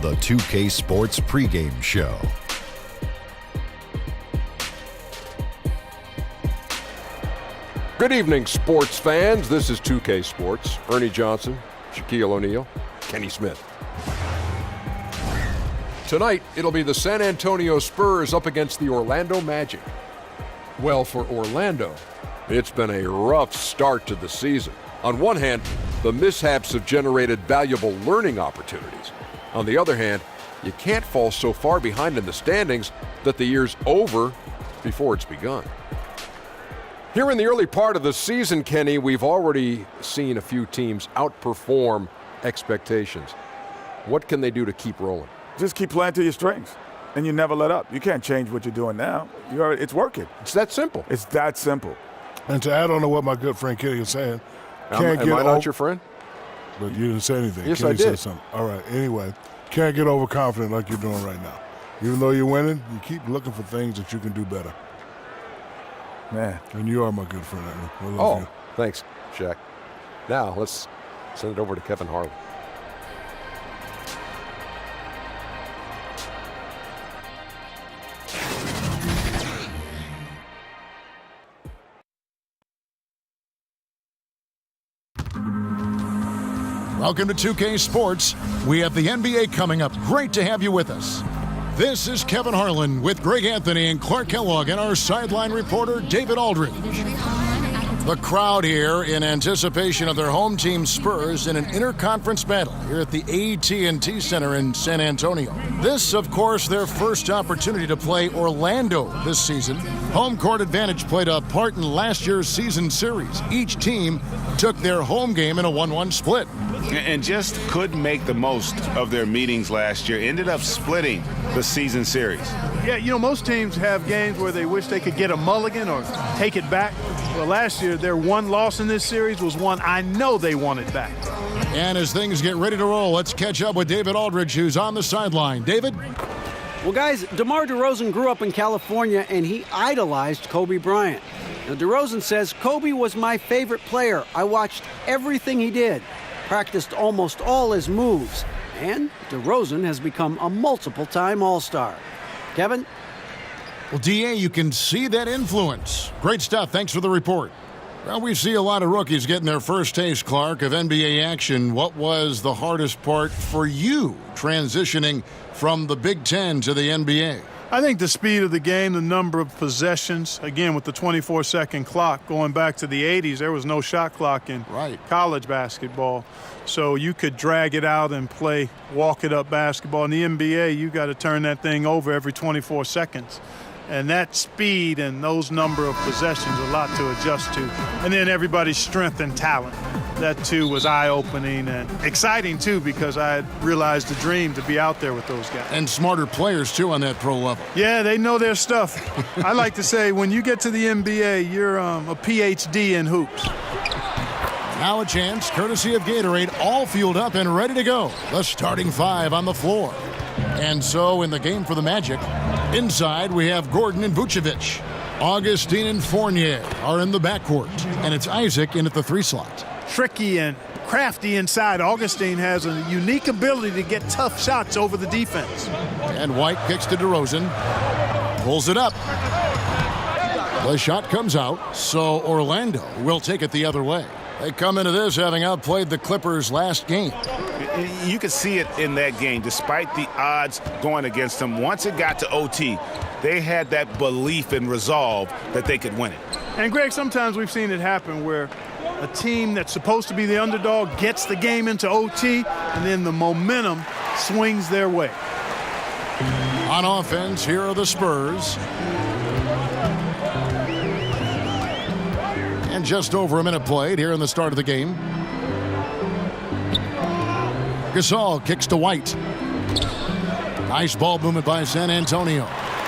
the 2K Sports pregame show. Good evening, sports fans. This is 2K Sports. Ernie Johnson, Shaquille O'Neal, Kenny Smith. Tonight, it'll be the San Antonio Spurs up against the Orlando Magic. Well, for Orlando, it's been a rough start to the season. On one hand, the mishaps have generated valuable learning opportunities. On the other hand, you can't fall so far behind in the standings that the year's over before it's begun. Here in the early part of the season, Kenny, we've already seen a few teams outperform expectations. What can they do to keep rolling? Just keep playing to your strengths, and you never let up. You can't change what you're doing now. It's working. It's that simple. It's that simple. And to add on to what my good friend Kenny is saying, am I not your friend? But you didn't say anything. Yes, Kenny I did. Said something. All right. Anyway, can't get overconfident like you're doing right now. Even though you're winning, you keep looking for things that you can do better. Man. And you are my good friend. I love Oh, you. thanks, Shaq. Now, let's send it over to Kevin Harlan. Welcome to 2K Sports. We have the NBA coming up. Great to have you with us. This is Kevin Harlan with Greg Anthony and Clark Kellogg and our sideline reporter, David Aldridge. The crowd here in anticipation of their home team Spurs in an interconference battle here at the AT&T Center in San Antonio. This, of course, their first opportunity to play Orlando this season. Home court advantage played a part in last year's season series. Each team took their home game in a 1-1 split. And just couldn't make the most of their meetings last year. Ended up splitting the season series. Yeah, you know, most teams have games where they wish they could get a mulligan or take it back. Well, last year, their one loss in this series was one I know they wanted back. And as things get ready to roll, let's catch up with David Aldridge, who's on the sideline. David? Well, guys, DeMar DeRozan grew up in California, and he idolized Kobe Bryant. Now, DeRozan says, Kobe was my favorite player. I watched everything he did, practiced almost all his moves, and DeRozan has become a multiple-time All-Star. Kevin? Well, D.A., you can see that influence. Great stuff. Thanks for the report. Well, we see a lot of rookies getting their first taste, Clark, of NBA action. What was the hardest part for you transitioning from the Big Ten to the NBA? I think the speed of the game, the number of possessions, again, with the 24-second clock, going back to the 80s, there was no shot clock in college basketball. So you could drag it out and play walk-it-up basketball. In the NBA, you got to turn that thing over every 24 seconds. And that speed and those number of possessions, a lot to adjust to. And then everybody's strength and talent. That, too, was eye-opening and exciting, too, because I had realized the dream to be out there with those guys. And smarter players, too, on that pro level. Yeah, they know their stuff. I like to say when you get to the NBA, you're a PhD in hoops. Now a chance, courtesy of Gatorade, all fueled up and ready to go. The starting five on the floor. And so in the game for the Magic, inside we have Gordon and Vucevic. Augustine and Fournier are in the backcourt. And it's Isaac in at the 3 slot. Tricky and crafty inside. Augustine has a unique ability to get tough shots over the defense. And White kicks to DeRozan. Pulls it up. The shot comes out, so Orlando will take it the other way. They come into this having outplayed the Clippers last game. You could see it in that game, despite the odds going against them. Once it got to OT, they had that belief and resolve that they could win it. And, Greg, sometimes we've seen it happen where a team that's supposed to be the underdog gets the game into OT, and then the momentum swings their way. On offense, here are the Spurs. And just over a minute played here in the start of the game. Gasol kicks to White. Nice ball movement by San Antonio.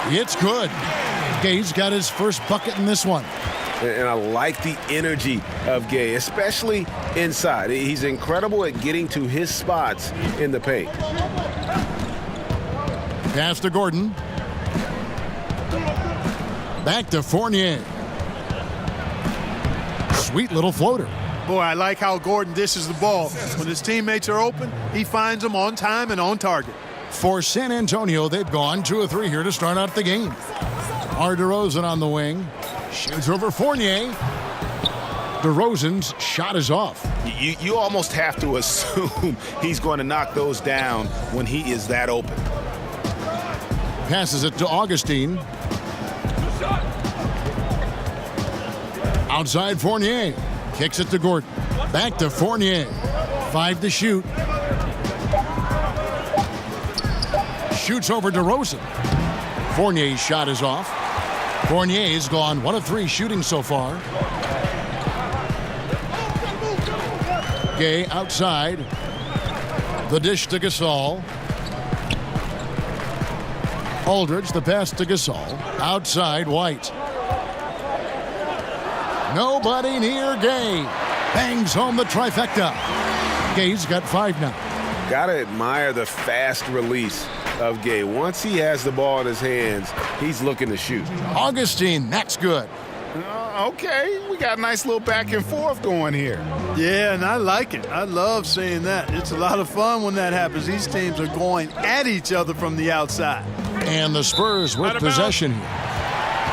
It's good. Gay's got his first bucket in this one. And I like the energy of Gay, especially inside. He's incredible at getting to his spots in the paint. Pass to Gordon. Back to Fournier. Sweet little floater. Boy, I like how Gordon dishes the ball. When his teammates are open, he finds them on time and on target. For San Antonio, they've gone 2 of 3 here to start out the game. DeRozan on the wing. Shoots over Fournier. DeRozan's shot is off. You almost have to assume he's going to knock those down when he is that open. Passes it to Augustine. Outside Fournier. Kicks it to Gordon. Back to Fournier. 5 to shoot. Shoots over DeRozan. Fournier's shot is off. Fournier's gone 1 of 3 shooting so far. Gay outside. The dish to Gasol. Aldridge, the pass to Gasol. Outside, White. Nobody near Gay. Bangs home the trifecta. Gay's got 5 now. Gotta admire the fast release of Gay. Once he has the ball in his hands, he's looking to shoot. Augustine, that's good. Okay, we got a nice little back and forth going here. Yeah, and I like it. I love seeing that. It's a lot of fun when that happens. These teams are going at each other from the outside. And the Spurs with possession here.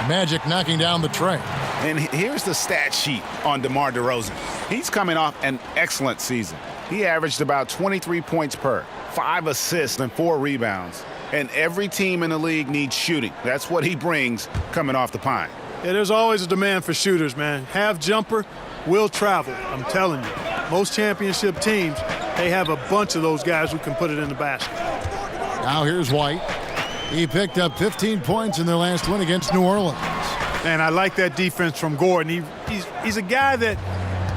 Magic knocking down the tray. And here's the stat sheet on DeMar DeRozan. He's coming off an excellent season. He averaged about 23 points per, 5 assists and 4 rebounds. And every team in the league needs shooting. That's what he brings coming off the pine. Yeah, there's always a demand for shooters, man. Half jumper will travel, I'm telling you. Most championship teams, they have a bunch of those guys who can put it in the basket. Now here's White. He picked up 15 points in their last win against New Orleans. And I like that defense from Gordon. He's a guy that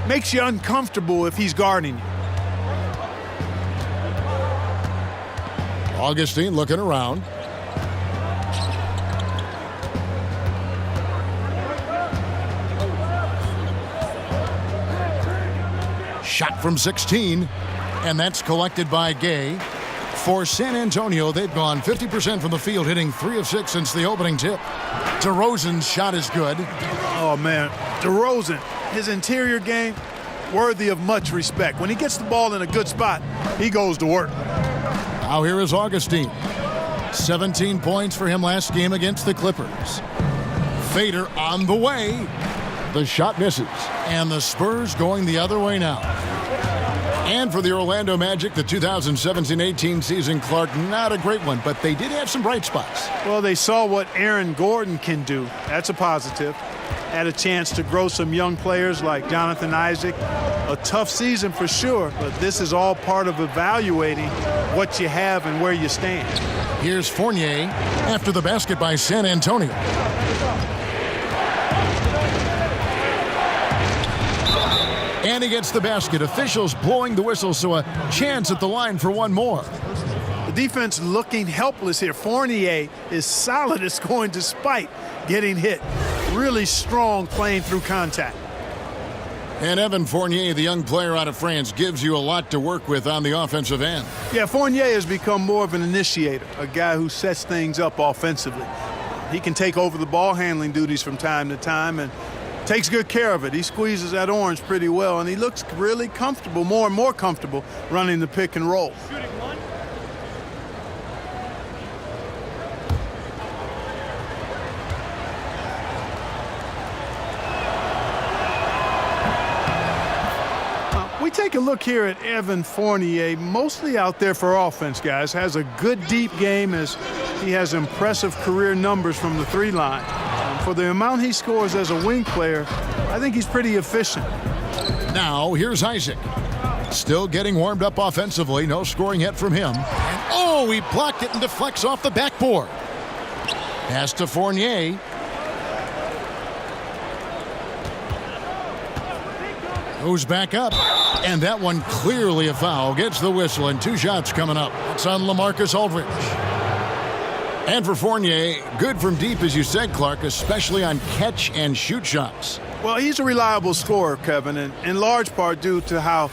makes you uncomfortable if he's guarding you. Augustine looking around. Shot from 16, and that's collected by Gay. For San Antonio, they've gone 50% from the field, hitting 3 of 6 since the opening tip. DeRozan's shot is good. Oh, man. DeRozan, his interior game, worthy of much respect. When he gets the ball in a good spot, he goes to work. Now here is Augustine. 17 points for him last game against the Clippers. Fader on the way. The shot misses. And the Spurs going the other way now. And for the Orlando Magic, the 2017-18 season, Clark, not a great one, but they did have some bright spots. Well, they saw what Aaron Gordon can do. That's a positive. Had a chance to grow some young players like Jonathan Isaac. A tough season for sure, but this is all part of evaluating what you have and where you stand. Here's Fournier after the basket by San Antonio. And he gets the basket. Officials blowing the whistle, so a chance at the line for one more. The defense looking helpless here. Fournier is solid as going despite getting hit. Really strong playing through contact. And Evan Fournier, the young player out of France, gives you a lot to work with on the offensive end. Yeah, Fournier has become more of an initiator, a guy who sets things up offensively. He can take over the ball handling duties from time to time and takes good care of it. He squeezes that orange pretty well, and he looks really comfortable, more and more comfortable running the pick and roll. We take a look here at Evan Fournier, mostly out there for offense, guys. Has a good deep game as he has impressive career numbers from the 3-line. For the amount he scores as a wing player, I think he's pretty efficient. Now, here's Isaac. Still getting warmed up offensively. No scoring yet from him. And, oh, he blocked it and deflects off the backboard. Pass to Fournier. Goes back up. And that one clearly a foul. Gets the whistle, and 2 shots coming up. It's on LaMarcus Aldridge. And for Fournier, good from deep, as you said, Clark, especially on catch and shoot shots. Well, he's a reliable scorer, Kevin, and in large part due to how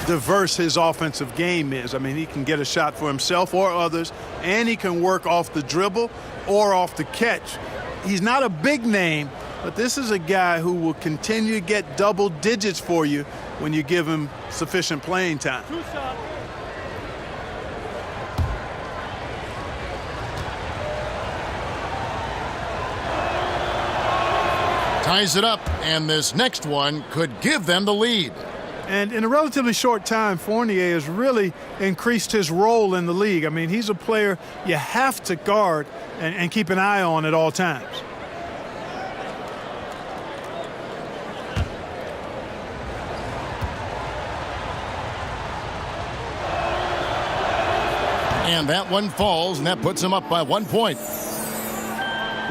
diverse his offensive game is. I mean, he can get a shot for himself or others, and he can work off the dribble or off the catch. He's not a big name, but this is a guy who will continue to get double digits for you when you give him sufficient playing time. Ties it up, and this next one could give them the lead. And in a relatively short time, Fournier has really increased his role in the league. I mean, he's a player you have to guard and keep an eye on at all times. And that one falls, and that puts him up by 1 point.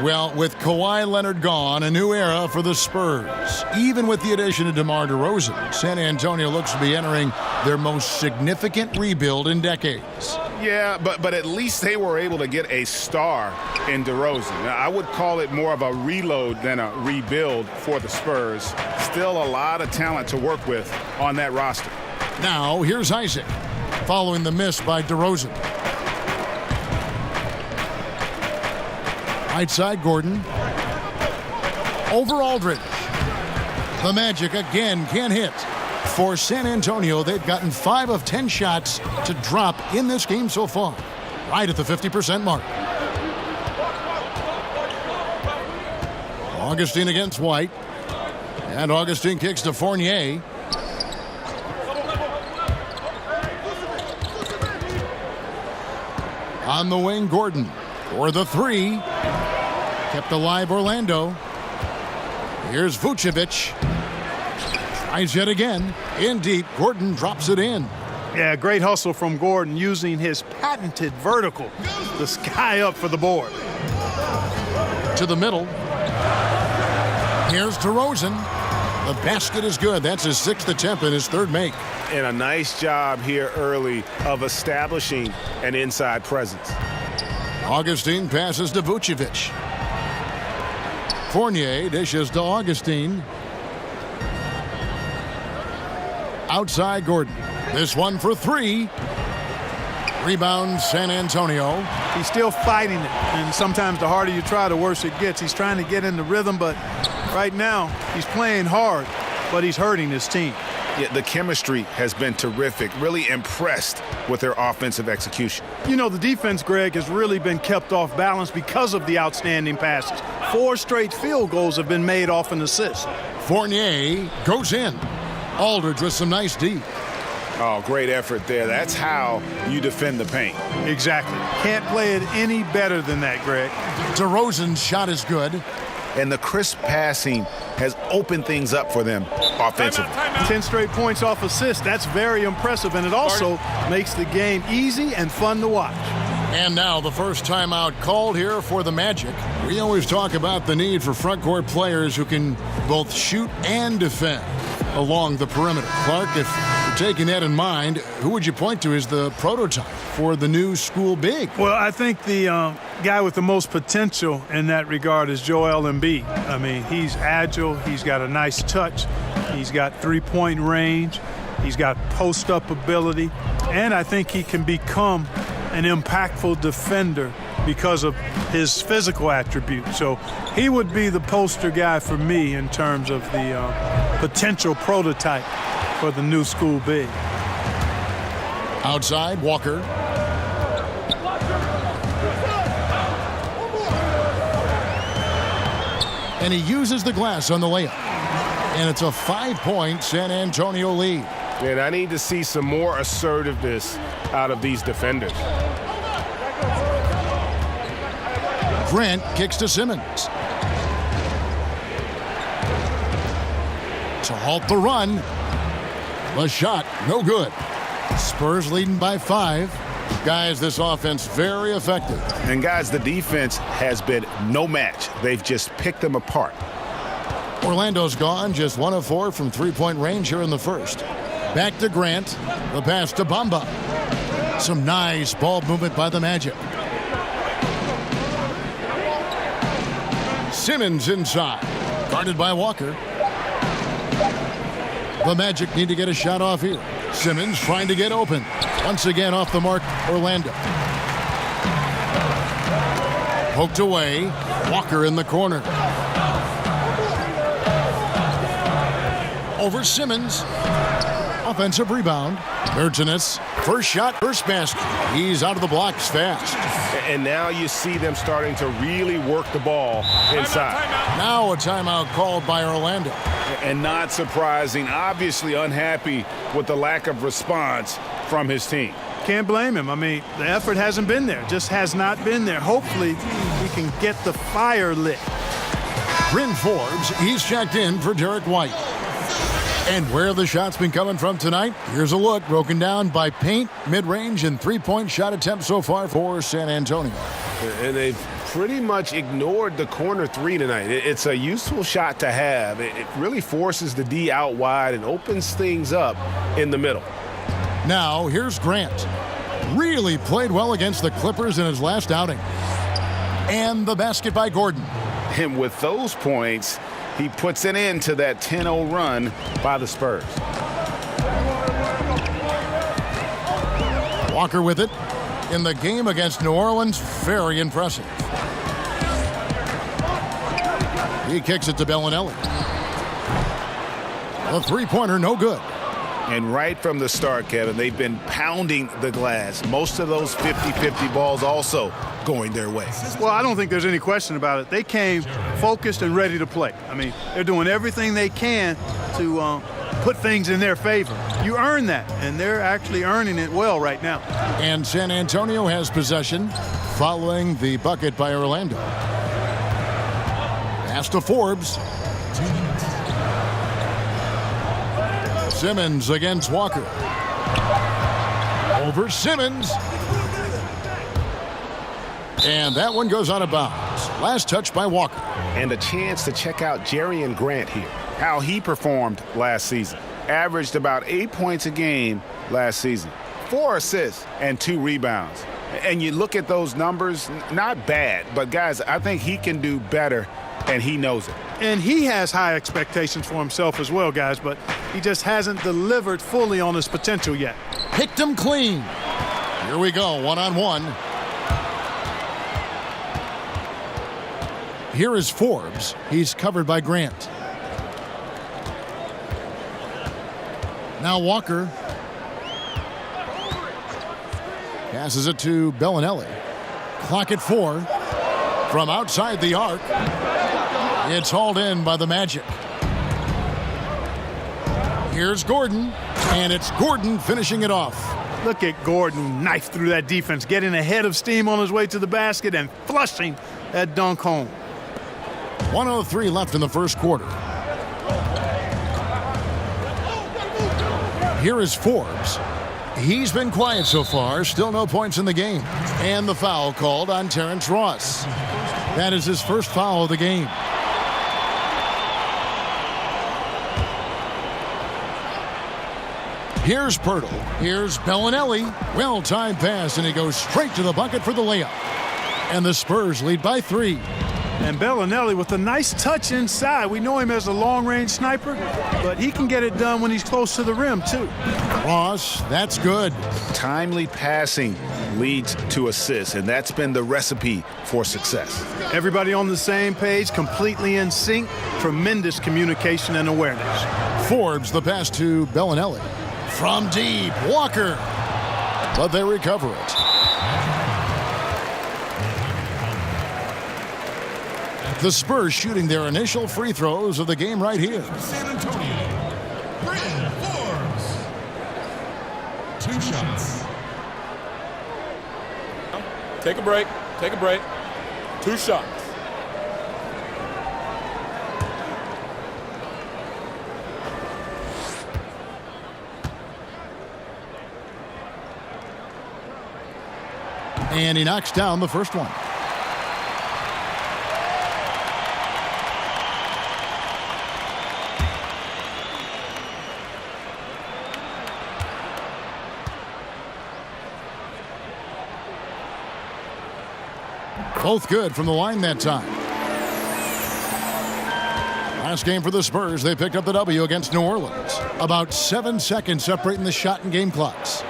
Well, with Kawhi Leonard gone, a new era for the Spurs. Even with the addition of DeMar DeRozan, San Antonio looks to be entering their most significant rebuild in decades. Yeah, but at least they were able to get a star in DeRozan. I would call it more of a reload than a rebuild for the Spurs. Still a lot of talent to work with on that roster. Now, here's Isaac, following the miss by DeRozan. Right side, Gordon. Over Aldridge. The Magic again can't hit. For San Antonio, they've gotten 5 of 10 shots to drop in this game so far. Right at the 50% mark. Augustine against White. And Augustine kicks to Fournier. On the wing, Gordon. For the 3. Kept alive Orlando. Here's Vucevic. Tries yet again. In deep. Gordon drops it in. Yeah, great hustle from Gordon using his patented vertical to sky up for the board. To the middle. Here's DeRozan. The basket is good. That's his 6th attempt and his 3rd make. And a nice job here early of establishing an inside presence. Augustine passes to Vucevic. Fournier dishes to Augustine. Outside Gordon. This one for 3. Rebound San Antonio. He's still fighting it, and sometimes the harder you try, the worse it gets. He's trying to get in the rhythm, but right now he's playing hard, but he's hurting his team. Yeah, the chemistry has been terrific. Really impressed with their offensive execution. You know, the defense, Greg, has really been kept off balance because of the outstanding passes. 4 straight field goals have been made off an assist. Fournier goes in. Aldridge with some nice D. Oh, great effort there. That's how you defend the paint. Exactly. Can't play it any better than that, Greg. DeRozan's shot is good. And the crisp passing has opened things up for them offensively. 10 straight points off assists. That's very impressive, and it also makes the game easy and fun to watch. And now the first timeout called here for the Magic. We always talk about the need for front court players who can both shoot and defend along the perimeter. Clark, if you're taking that in mind, who would you point to as the prototype for the new school big? Well, I think the guy with the most potential in that regard is Joel Embiid. I mean, he's agile. He's got a nice touch. He's got 3-point range. He's got post-up ability. And I think he can become an impactful defender because of his physical attributes. So he would be the poster guy for me in terms of the potential prototype for the new school big. Outside, Walker. And he uses the glass on the layup. And it's a 5-point San Antonio lead. And I need to see some more assertiveness out of these defenders. Grant kicks to Simmons. To halt the run. The shot, no good. Spurs leading by 5. Guys, this offense very effective. And guys, the defense has been no match. They've just picked them apart. Orlando's gone, just 1 of 4 from 3-point range here in the first. Back to Grant. The pass to Bamba. Some nice ball movement by the Magic. Simmons inside. Guarded by Walker. The Magic need to get a shot off here. Simmons trying to get open. Once again off the mark, Orlando. Poked away. Walker in the corner. Over Simmons. Offensive rebound. Urginus, first shot, first basket. He's out of the blocks fast. And now you see them starting to really work the ball inside. Now a timeout called by Orlando. And not surprising, obviously unhappy with the lack of response from his team. Can't blame him. I mean, the effort hasn't been there, just has not been there. Hopefully, we can get the fire lit. Bryn Forbes, he's checked in for Derek White. And where have the shots been coming from tonight? Here's a look broken down by paint, mid-range, and three-point shot attempts so far for San Antonio. And they've pretty much ignored the corner three tonight. It's a useful shot to have. It really forces the D out wide and opens things up in the middle. Now, here's Grant. Really played well against the Clippers in his last outing. And the basket by Gordon. And with those points, he puts an end to that 10-0 run by the Spurs. Walker with it. In the game against New Orleans, very impressive. He kicks it to Bellinelli. The three-pointer, no good. And right from the start, Kevin, they've been pounding the glass. Most of those 50-50 balls also going their way. Well, I don't think there's any question about it. They came focused and ready to play. I mean, they're doing everything they can to put things in their favor. You earn that, and they're actually earning it well right now. And San Antonio has possession following the bucket by Orlando. Pass to Forbes. Simmons against Walker. Over Simmons. And that one goes out of bounds. Last touch by Walker. And a chance to check out Jerian Grant here. How he performed last season. Averaged about 8 points a game last season. 4 assists and 2 rebounds. And you look at those numbers, not bad. But, guys, I think he can do better, and he knows it. And he has high expectations for himself as well, guys, but he just hasn't delivered fully on his potential yet. Picked him clean. Here we go, one-on-one. Here is Forbes. He's covered by Grant. Now Walker. Passes it to Bellinelli. Clock at 4. From outside the arc. It's hauled in by the Magic. Here's Gordon, and it's Gordon finishing it off. Look at Gordon knife through that defense, getting ahead of steam on his way to the basket and flushing that dunk home. 1:03 left in the first quarter. Here is Forbes. He's been quiet so far, still no points in the game. And the foul called on Terrence Ross. That is his first foul of the game. Here's Pirtle. Here's Bellinelli. Well-timed pass, and he goes straight to the bucket for the layup. And the Spurs lead by 3. And Bellinelli with a nice touch inside. We know him as a long-range sniper, but he can get it done when he's close to the rim, too. Ross, that's good. Timely passing leads to assists, and that's been the recipe for success. Everybody on the same page, completely in sync. Tremendous communication and awareness. Forbes, the pass to Bellinelli. From deep, Walker. But they recover it. The Spurs shooting their initial free throws of the game right here. San Antonio, Bryn Forbes. 2 shots. Take a break. Take a break. 2 shots. And he knocks down the first one. Both good from the line that time. Last game for the Spurs, they picked up the W against New Orleans. About 7 seconds separating the shot and game clocks.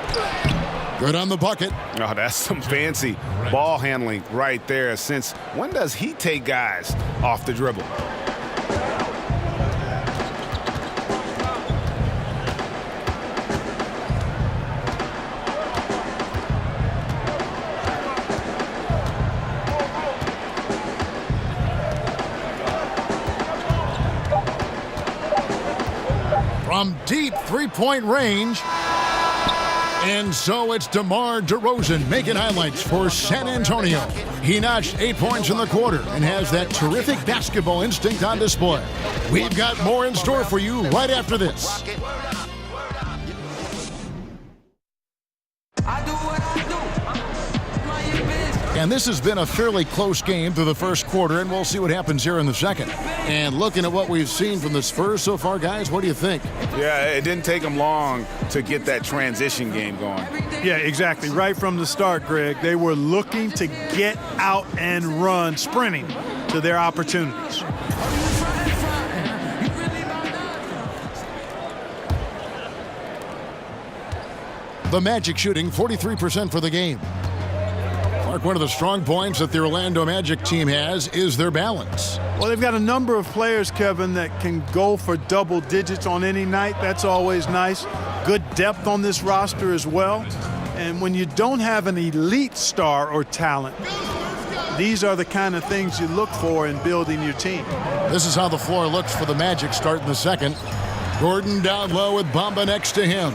Good on the bucket. Oh, that's some fancy ball handling right there. Since when does he take guys off the dribble? from deep three-point range. And so it's DeMar DeRozan making highlights for San Antonio. He notched 8 points in the quarter and has that terrific basketball instinct on display. We've got more in store for you right after this. And this has been a fairly close game through the first quarter, and we'll see what happens here in the second. And looking at what we've seen from the Spurs so far, guys, what do you think? Yeah, it didn't take them long to get that transition game going. Yeah, exactly. Right from the start, Greg, they were looking to get out and run, sprinting to their opportunities. The Magic shooting 43% for the game. One of the strong points that the Orlando Magic team has is their balance. Well, they've got a number of players, Kevin, that can go for double digits on any night. That's always nice. Good depth on this roster as well. And when you don't have an elite star or talent, these are the kind of things you look for in building your team. This is how the floor looks for the Magic starting the second. Gordon down low with Bamba next to him.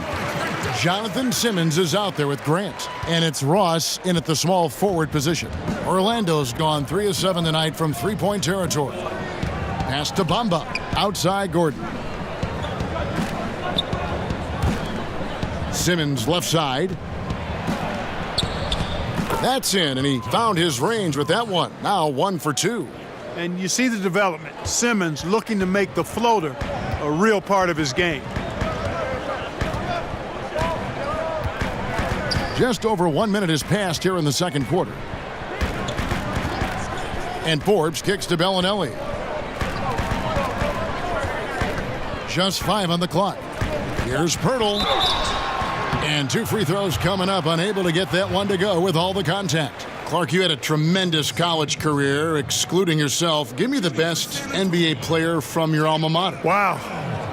Jonathan Simmons is out there with Grant, and it's Ross in at the small forward position. Orlando's gone 3 of 7 tonight from three-point territory. Pass to Bamba, outside Gordon. Simmons left side. That's in, and he found his range with that one. Now 1 for 2. And you see the development. Simmons looking to make the floater a real part of his game. Just over 1 minute has passed here in the second quarter. And Forbes kicks to Bellinelli. Just 5 on the clock. Here's Pirtle. And 2 free throws coming up, unable to get that one to go with all the contact. Clark, you had a tremendous college career, excluding yourself. Give me the best NBA player from your alma mater. Wow.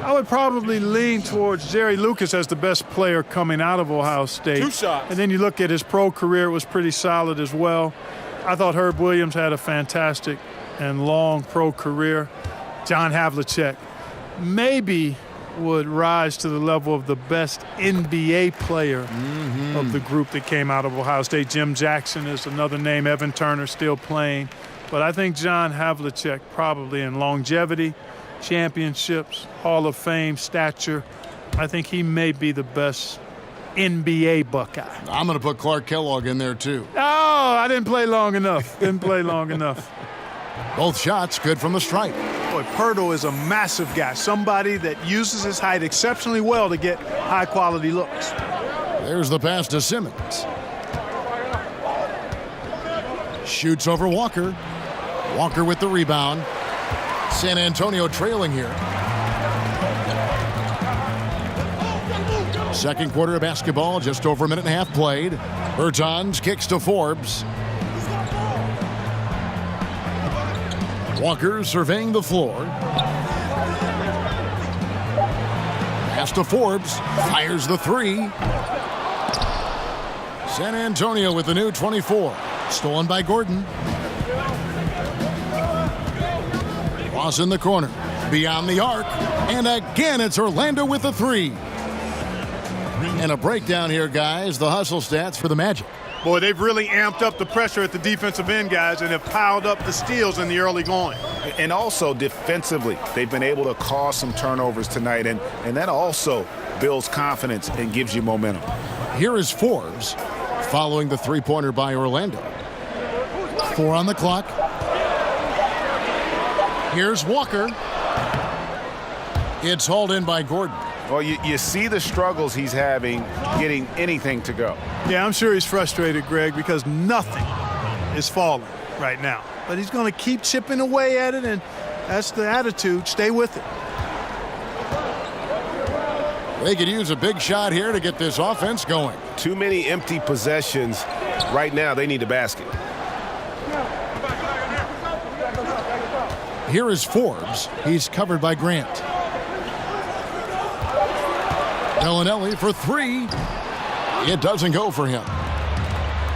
I would probably lean towards Jerry Lucas as the best player coming out of Ohio State. 2 shots. And then you look at his pro career, it was pretty solid as well. I thought Herb Williams had a fantastic and long pro career. John Havlicek maybe would rise to the level of the best NBA player of the group that came out of Ohio State. Jim Jackson is another name. Evan Turner still playing. But I think John Havlicek probably in longevity, championships, Hall of Fame stature, I think he may be the best NBA Buckeye. I'm going to put Clark Kellogg in there too. Oh, I didn't play long enough. Both shots good from the stripe. Boy, Pirtle is a massive guy, somebody that uses his height exceptionally well to get high-quality looks. There's the pass to Simmons. Shoots over Walker. Walker with the rebound. San Antonio trailing here. Second quarter of basketball, just over a minute and a half played. Bertans kicks to Forbes. Walker surveying the floor. Pass to Forbes. Fires the 3. San Antonio with the new 24. Stolen by Gordon. Ross in the corner. Beyond the arc. And again, it's Orlando with the 3. And a breakdown here, guys. The hustle stats for the Magic. Boy, they've really amped up the pressure at the defensive end, guys, and have piled up the steals in the early going. And also defensively, they've been able to cause some turnovers tonight, and that also builds confidence and gives you momentum. Here is Forbes following the three-pointer by Orlando. 4 on the clock. Here's Walker. It's hauled in by Gordon. Well, you see the struggles he's having getting anything to go. Yeah, I'm sure he's frustrated, Greg, because nothing is falling right now. But he's going to keep chipping away at it, and that's the attitude. Stay with it. They could use a big shot here to get this offense going. Too many empty possessions. Right now, they need a basket. Here is Forbes. He's covered by Grant. Bellinelli for 3. It doesn't go for him.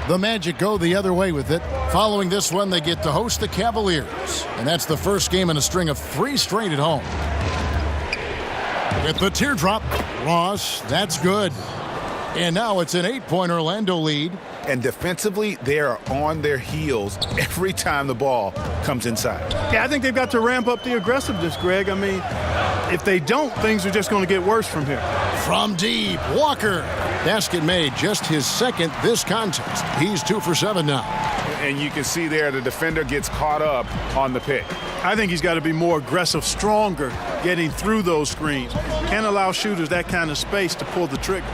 The Magic go the other way with it. Following this one, they get to host the Cavaliers. And that's the first game in a string of 3 straight at home. With the teardrop, Ross, that's good. And now it's an 8-point Orlando lead. And defensively, they are on their heels every time the ball comes inside. Yeah, I think they've got to ramp up the aggressiveness, Greg. I mean, if they don't, things are just going to get worse from here. From deep, Walker. Basket made, just his second this contest. He's 2 for 7 now. And you can see there the defender gets caught up on the pick. I think he's got to be more aggressive, stronger, getting through those screens. Can't allow shooters that kind of space to pull the trigger.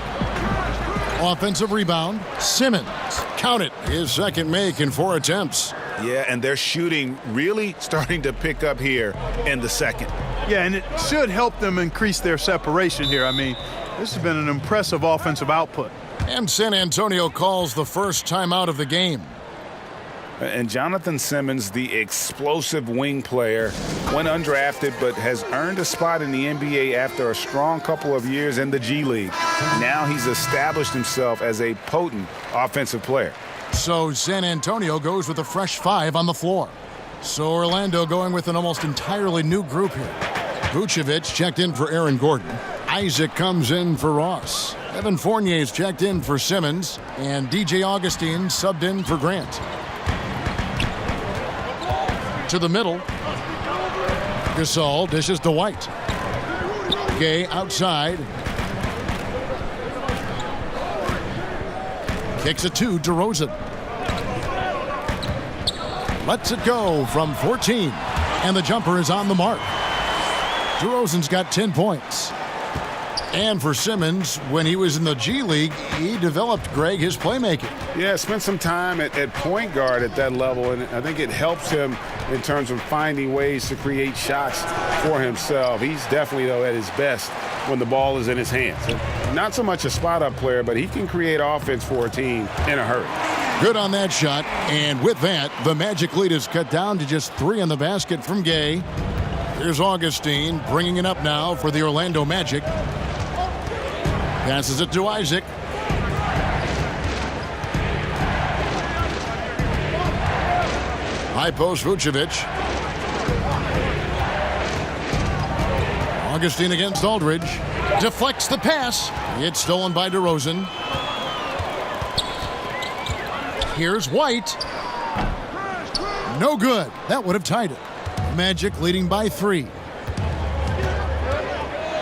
Offensive rebound, Simmons. Count it, his second make in 4 attempts. Yeah, and their shooting really starting to pick up here in the second. Yeah, and it should help them increase their separation here. I mean, this has been an impressive offensive output. And San Antonio calls the first timeout of the game. And Jonathan Simmons, the explosive wing player, went undrafted but has earned a spot in the NBA after a strong couple of years in the G League. Now he's established himself as a potent offensive player. So San Antonio goes with a fresh 5 on the floor. So Orlando going with an almost entirely new group here. Vucevic checked in for Aaron Gordon. Isaac comes in for Ross. Evan Fournier's checked in for Simmons. And DJ Augustine subbed in for Grant. To the middle. Gasol dishes to White. Gay outside. Kicks it to DeRozan. Lets it go from 14. And the jumper is on the mark. DeRozan's got 10 points. And for Simmons, when he was in the G League, he developed, Greg, his playmaking. Yeah, spent some time at point guard at that level, and I think it helps him in terms of finding ways to create shots for himself. He's definitely, though, at his best when the ball is in his hands. And not so much a spot-up player, but he can create offense for a team in a hurry. Good on that shot, and with that, the Magic lead is cut down to just 3 in the basket from Gay. Here's Augustine bringing it up now for the Orlando Magic. Passes it to Isaac. High post Vucevic. Augustine against Aldridge. Deflects the pass. It's stolen by DeRozan. Here's White. No good. That would have tied it. Magic leading by 3.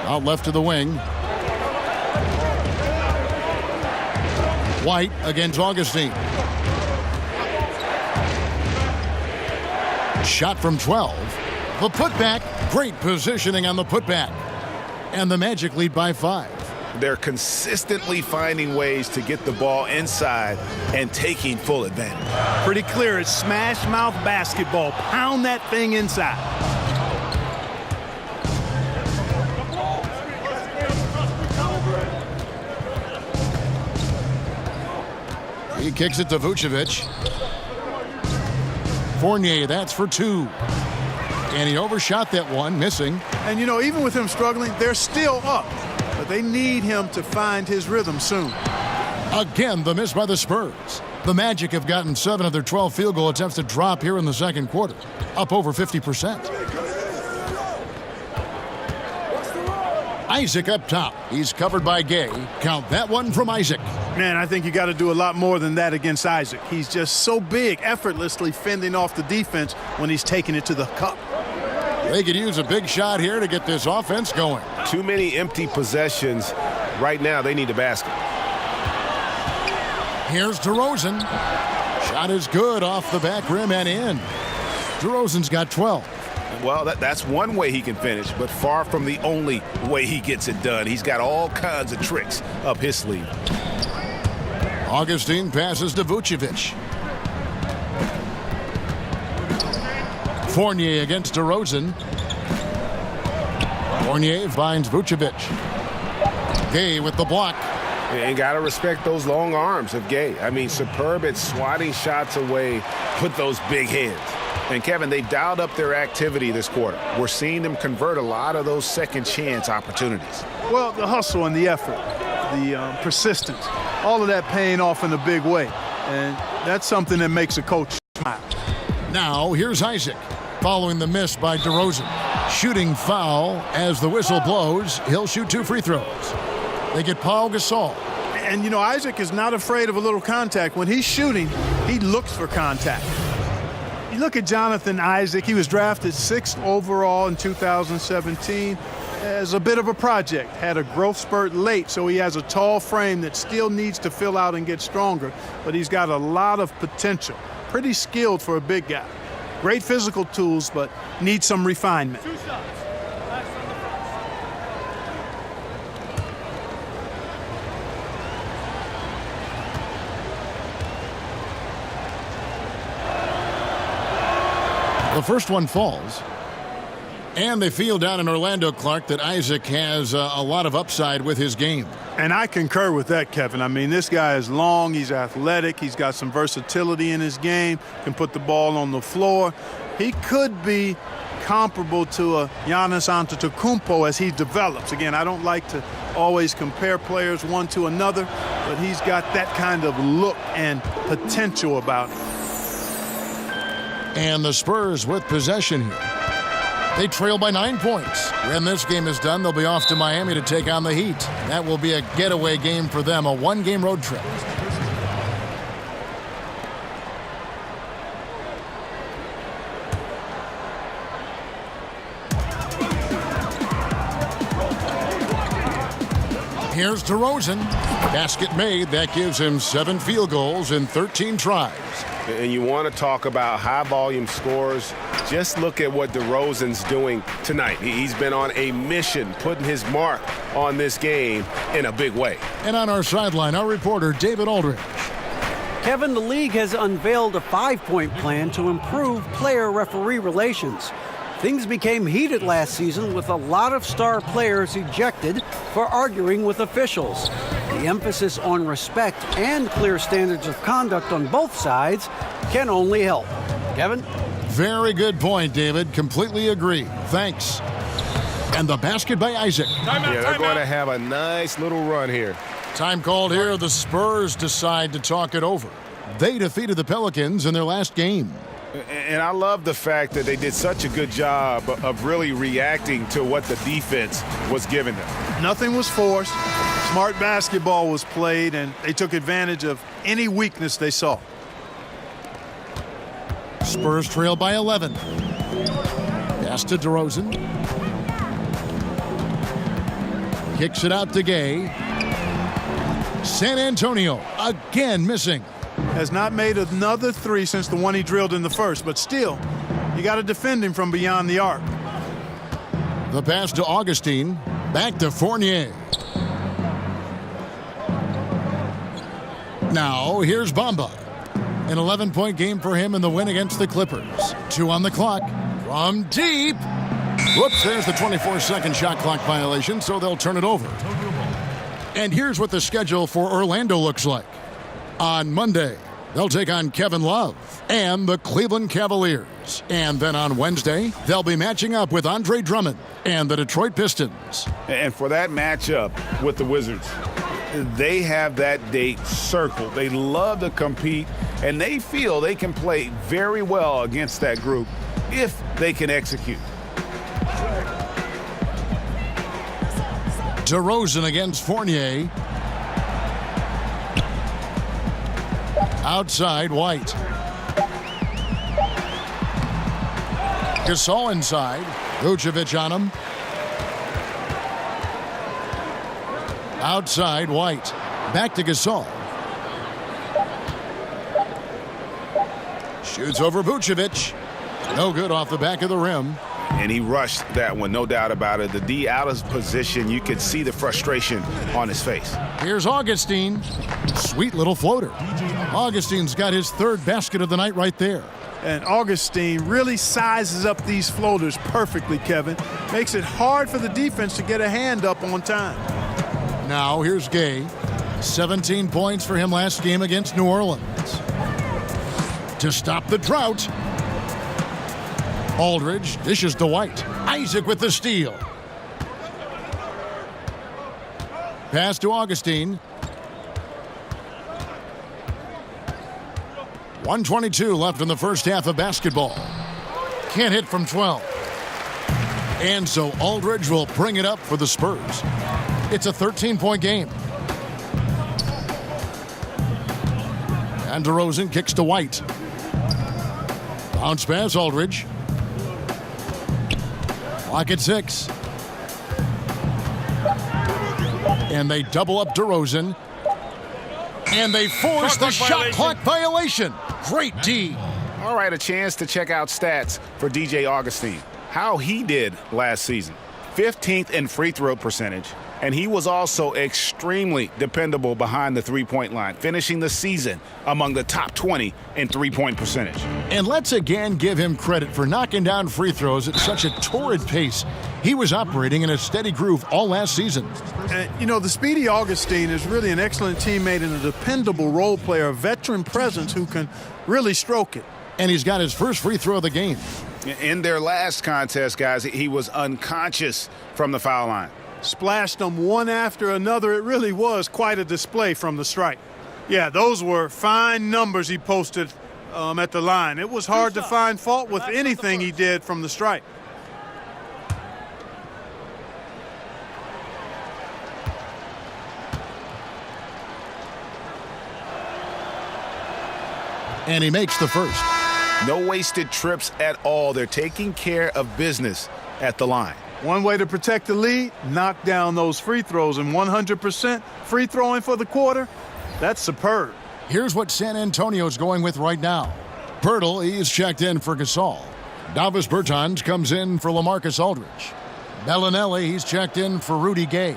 Out left to the wing. White against Augustine. Shot from 12. The putback. Great positioning on the putback. And the Magic lead by 5. They're consistently finding ways to get the ball inside and taking full advantage. Pretty clear. It's smash mouth basketball. Pound that thing inside. He kicks it to Vucevic. Fournier, that's for 2. And he overshot that one, missing. And, you know, even with him struggling, they're still up. But they need him to find his rhythm soon. Again, the miss by the Spurs. The Magic have gotten 7 of their 12 field goal attempts to drop here in the second quarter, up over 50%. Isaac up top. He's covered by Gay. Count that one from Isaac. Man, I think you got to do a lot more than that against Isaac. He's just so big, effortlessly fending off the defense when he's taking it to the cup. They could use a big shot here to get this offense going. Too many empty possessions. Right now, they need a basket. Here's DeRozan. Shot is good off the back rim and in. DeRozan's got 12. Well, that's one way he can finish, but far from the only way he gets it done. He's got all kinds of tricks up his sleeve. Augustine passes to Vucevic. Fournier against DeRozan. Fournier finds Vucevic. Gay with the block. And got to respect those long arms of Gay. I mean, superb at swatting shots away, put those big hands. And, Kevin, they dialed up their activity this quarter. We're seeing them convert a lot of those second chance opportunities. Well, the hustle and the effort, the persistence, all of that paying off in a big way. And that's something that makes a coach smile. Now, here's Isaac, following the miss by DeRozan. Shooting foul as the whistle blows. He'll shoot 2 free throws. They get Paul Gasol. And, you know, Isaac is not afraid of a little contact. When he's shooting, he looks for contact. You look at Jonathan Isaac. He was drafted 6th overall in 2017 as a bit of a project. Had a growth spurt late, so he has a tall frame that still needs to fill out and get stronger. But he's got a lot of potential. Pretty skilled for a big guy. Great physical tools, but needs some refinement. The first one falls. And they feel down in Orlando, Clark, that Isaac has a lot of upside with his game. And I concur with that, Kevin. I mean, this guy is long, he's athletic, he's got some versatility in his game, can put the ball on the floor. He could be comparable to a Giannis Antetokounmpo as he develops. Again, I don't like to always compare players one to another, but he's got that kind of look and potential about him. And the Spurs with possession here. They trail by 9 points. When this game is done, they'll be off to Miami to take on the Heat. That will be a getaway game for them, a 1-game road trip. Here's DeRozan. Basket made. That gives him 7 field goals in 13 tries. And you want to talk about high-volume scores, just look at what DeRozan's doing tonight. He's been on a mission, putting his mark on this game in a big way. And on our sideline, our reporter, David Aldridge. Kevin, the league has unveiled a 5-point plan to improve player-referee relations. Things became heated last season with a lot of star players ejected for arguing with officials. The emphasis on respect and clear standards of conduct on both sides can only help. Kevin? Very good point, David. Completely agree. Thanks. And the basket by Isaac. Yeah, they're going to have a nice little run here. Time called here. The Spurs decide to talk it over. They defeated the Pelicans in their last game. And I love the fact that they did such a good job of really reacting to what the defense was giving them. Nothing was forced. Smart basketball was played, and they took advantage of any weakness they saw. Spurs trail by 11. Pass to DeRozan. Kicks it out to Gay. San Antonio again missing. Has not made another 3 since the one he drilled in the first, but still, you got to defend him from beyond the arc. The pass to Augustine. Back to Fournier. Now, here's Bamba. An 11-point game for him in the win against the Clippers. 2 on the clock. From deep. Whoops, there's the 24-second shot clock violation, so they'll turn it over. And here's what the schedule for Orlando looks like. On Monday, they'll take on Kevin Love and the Cleveland Cavaliers. And then on Wednesday, they'll be matching up with Andre Drummond and the Detroit Pistons. And for that matchup with the Wizards, they have that date circled. They love to compete, and they feel they can play very well against that group if they can execute. DeRozan against Fournier. Outside, White. Gasol inside. Vucevic on him. Outside, White. Back to Gasol. Shoots over Vucevic. No good off the back of the rim. And he rushed that one, no doubt about it. The D out of position, you could see the frustration on his face. Here's Augustine. Sweet little floater. Augustine's got his 3rd basket of the night right there. And Augustine really sizes up these floaters perfectly, Kevin. Makes it hard for the defense to get a hand up on time. Now here's Gay. 17 points for him last game against New Orleans. To stop the drought. Aldridge dishes to White. Isaac with the steal. Pass to Augustine. 1:22 left in the first half of basketball. Can't hit from 12. And so Aldridge will bring it up for the Spurs. It's a 13-point game. And DeRozan kicks to White. Bounce pass, Aldridge. Clock at 6. And they double up DeRozan. And they force the shot clock violation. Great D. All right, a chance to check out stats for DJ Augustine. How he did last season. 15th in free throw percentage. And he was also extremely dependable behind the three-point line, finishing the season among the top 20 in three-point percentage. And let's again give him credit for knocking down free throws at such a torrid pace. He was operating in a steady groove all last season. The speedy Augustine is really an excellent teammate and a dependable role player, a veteran presence who can really stroke it. And he's got his first free throw of the game. In their last contest, guys, he was unconscious from the foul line. Splashed them one after another. It really was quite a display from the stripe. Yeah, those were fine numbers he posted at the line. It was hard to find fault with anything he did from the stripe. And he makes the first. No wasted trips at all. They're taking care of business at the line. One way to protect the lead, knock down those free throws, and 100% free throwing for the quarter, that's superb. Here's what San Antonio's going with right now. Pirtle, he's checked in for Gasol. Davis Bertans comes in for LaMarcus Aldridge. Bellinelli, he's checked in for Rudy Gay.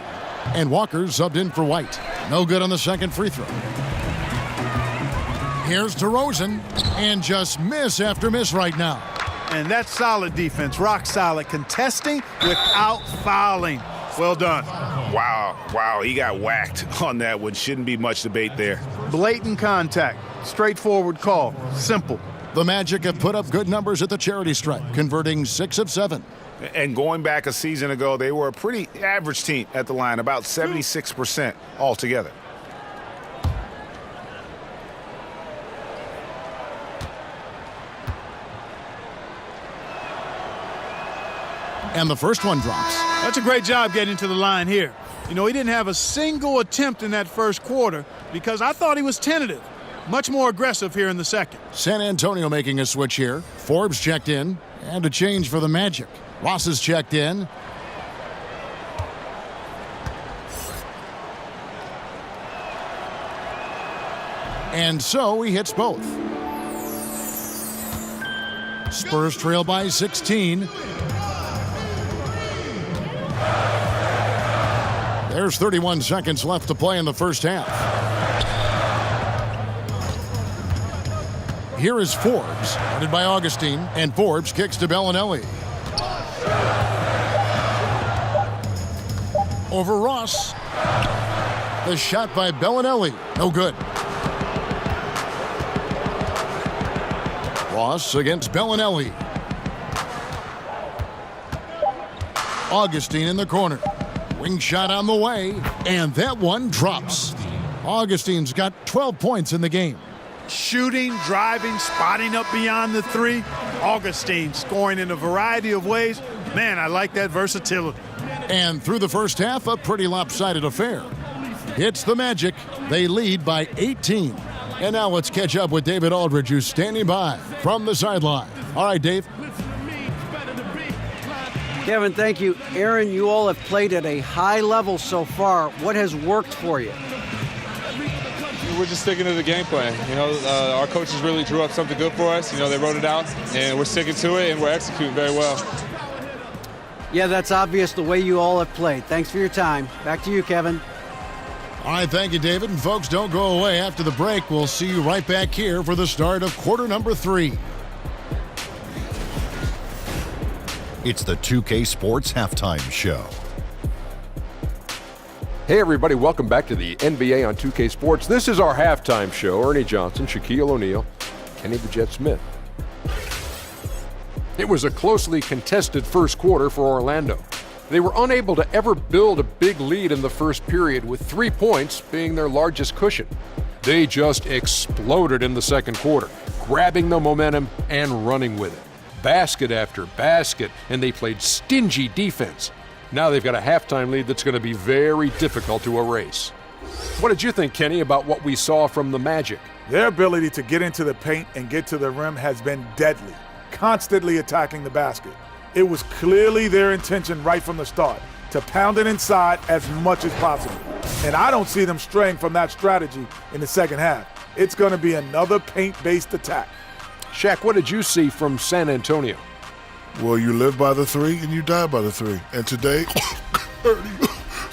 And Walker's subbed in for White. No good on the second free throw. Here's DeRozan, and just miss after miss right now. And that's solid defense, rock solid, contesting without fouling. Well done. Wow, he got whacked on that one. Shouldn't be much debate there. Blatant contact, straightforward call, simple. The Magic have put up good numbers at the charity stripe, converting 6 of 7. And going back a season ago, they were a pretty average team at the line, about 76% altogether. And the first one drops. That's a great job getting to the line here. He didn't have a single attempt in that first quarter because I thought he was tentative. Much more aggressive here in the second. San Antonio making a switch here. Forbes checked in, and a change for the Magic. Ross is checked in. And so he hits both. Spurs trail by 16. There's 31 seconds left to play in the first half. Here is Forbes, guarded by Augustine, and Forbes kicks to Bellinelli. Over Ross. The shot by Bellinelli, no good. Ross against Bellinelli. Augustine in the corner. Wing shot on the way, and that one drops. Augustine's got 12 points in the game. Shooting, driving, spotting up beyond the three. Augustine scoring in a variety of ways. Man, I like that versatility. And through the first half, a pretty lopsided affair. It's the Magic. They lead by 18. And now let's catch up with David Aldridge, who's standing by from the sideline. All right, Dave. Kevin, thank you. Aaron, you all have played at a high level so far. What has worked for you? We're just sticking to the game plan. Our coaches really drew up something good for us. They wrote it out, and we're sticking to it, and we're executing very well. Yeah, that's obvious the way you all have played. Thanks for your time. Back to you, Kevin. All right, thank you, David. And folks, don't go away. After the break, we'll see you right back here for the start of quarter number 3. It's the 2K Sports Halftime Show. Hey everybody, welcome back to the NBA on 2K Sports. This is our halftime show. Ernie Johnson, Shaquille O'Neal, Kenny the Jet Smith. It was a closely contested first quarter for Orlando. They were unable to ever build a big lead in the first period, with 3 points being their largest cushion. They just exploded in the second quarter, grabbing the momentum and running with it. basket after basket, and they played stingy defense. Now they've got a halftime lead that's going to be very difficult to erase. What did you think, Kenny, about what we saw from the Magic? Their ability to get into the paint and get to the rim has been deadly, constantly attacking the basket. It was clearly their intention right from the start to pound it inside as much as possible. And I don't see them straying from that strategy in the second half. It's going to be another paint-based attack. Shaq, what did you see from San Antonio? Well, you live by the three and you die by the three. And today,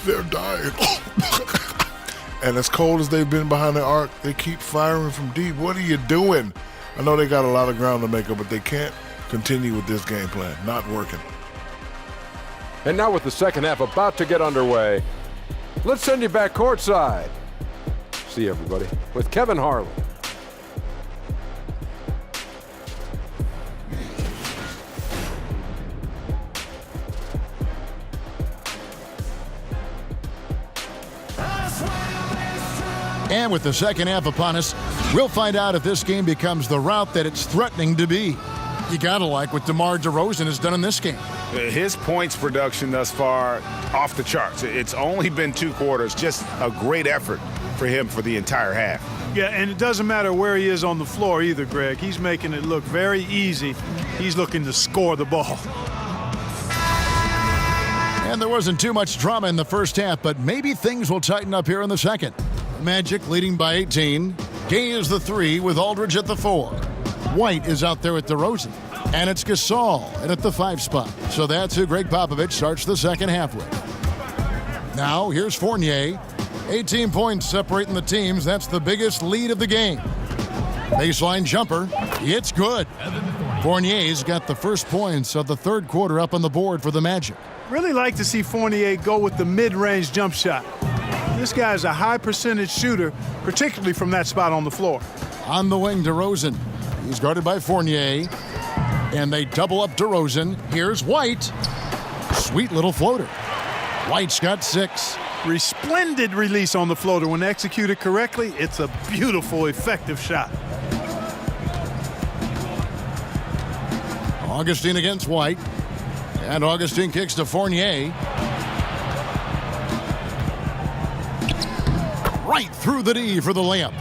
they're dying. And as cold as they've been behind the arc, they keep firing from deep. What are you doing? I know they got a lot of ground to make up, but they can't continue with this game plan. Not working. And now with the second half about to get underway, let's send you back courtside. See everybody with Kevin Harlan. And with the second half upon us, we'll find out if this game becomes the route that it's threatening to be. You gotta like what DeMar DeRozan has done in this game. His points production thus far, off the charts. It's only been 2 quarters, just a great effort for him for the entire half. Yeah, and it doesn't matter where he is on the floor either, Greg. He's making it look very easy. He's looking to score the ball. And there wasn't too much drama in the first half, but maybe things will tighten up here in the second. Magic leading by 18. Gay is the 3 with Aldridge at the 4. White is out there at DeRozan. And it's Gasol at the 5 spot. So that's who Greg Popovich starts the second half with. Now here's Fournier. 18 points separating the teams. That's the biggest lead of the game. Baseline jumper. It's good. Fournier's got the first points of the third quarter up on the board for the Magic. Really like to see Fournier go with the mid-range jump shot. This guy's a high percentage shooter, particularly from that spot on the floor. On the wing, DeRozan. He's guarded by Fournier. And they double up DeRozan. Here's White. Sweet little floater. White's got 6. Resplendent release on the floater. When executed correctly, it's a beautiful, effective shot. Augustine against White. And Augustine kicks to Fournier. Right through the D for the layup.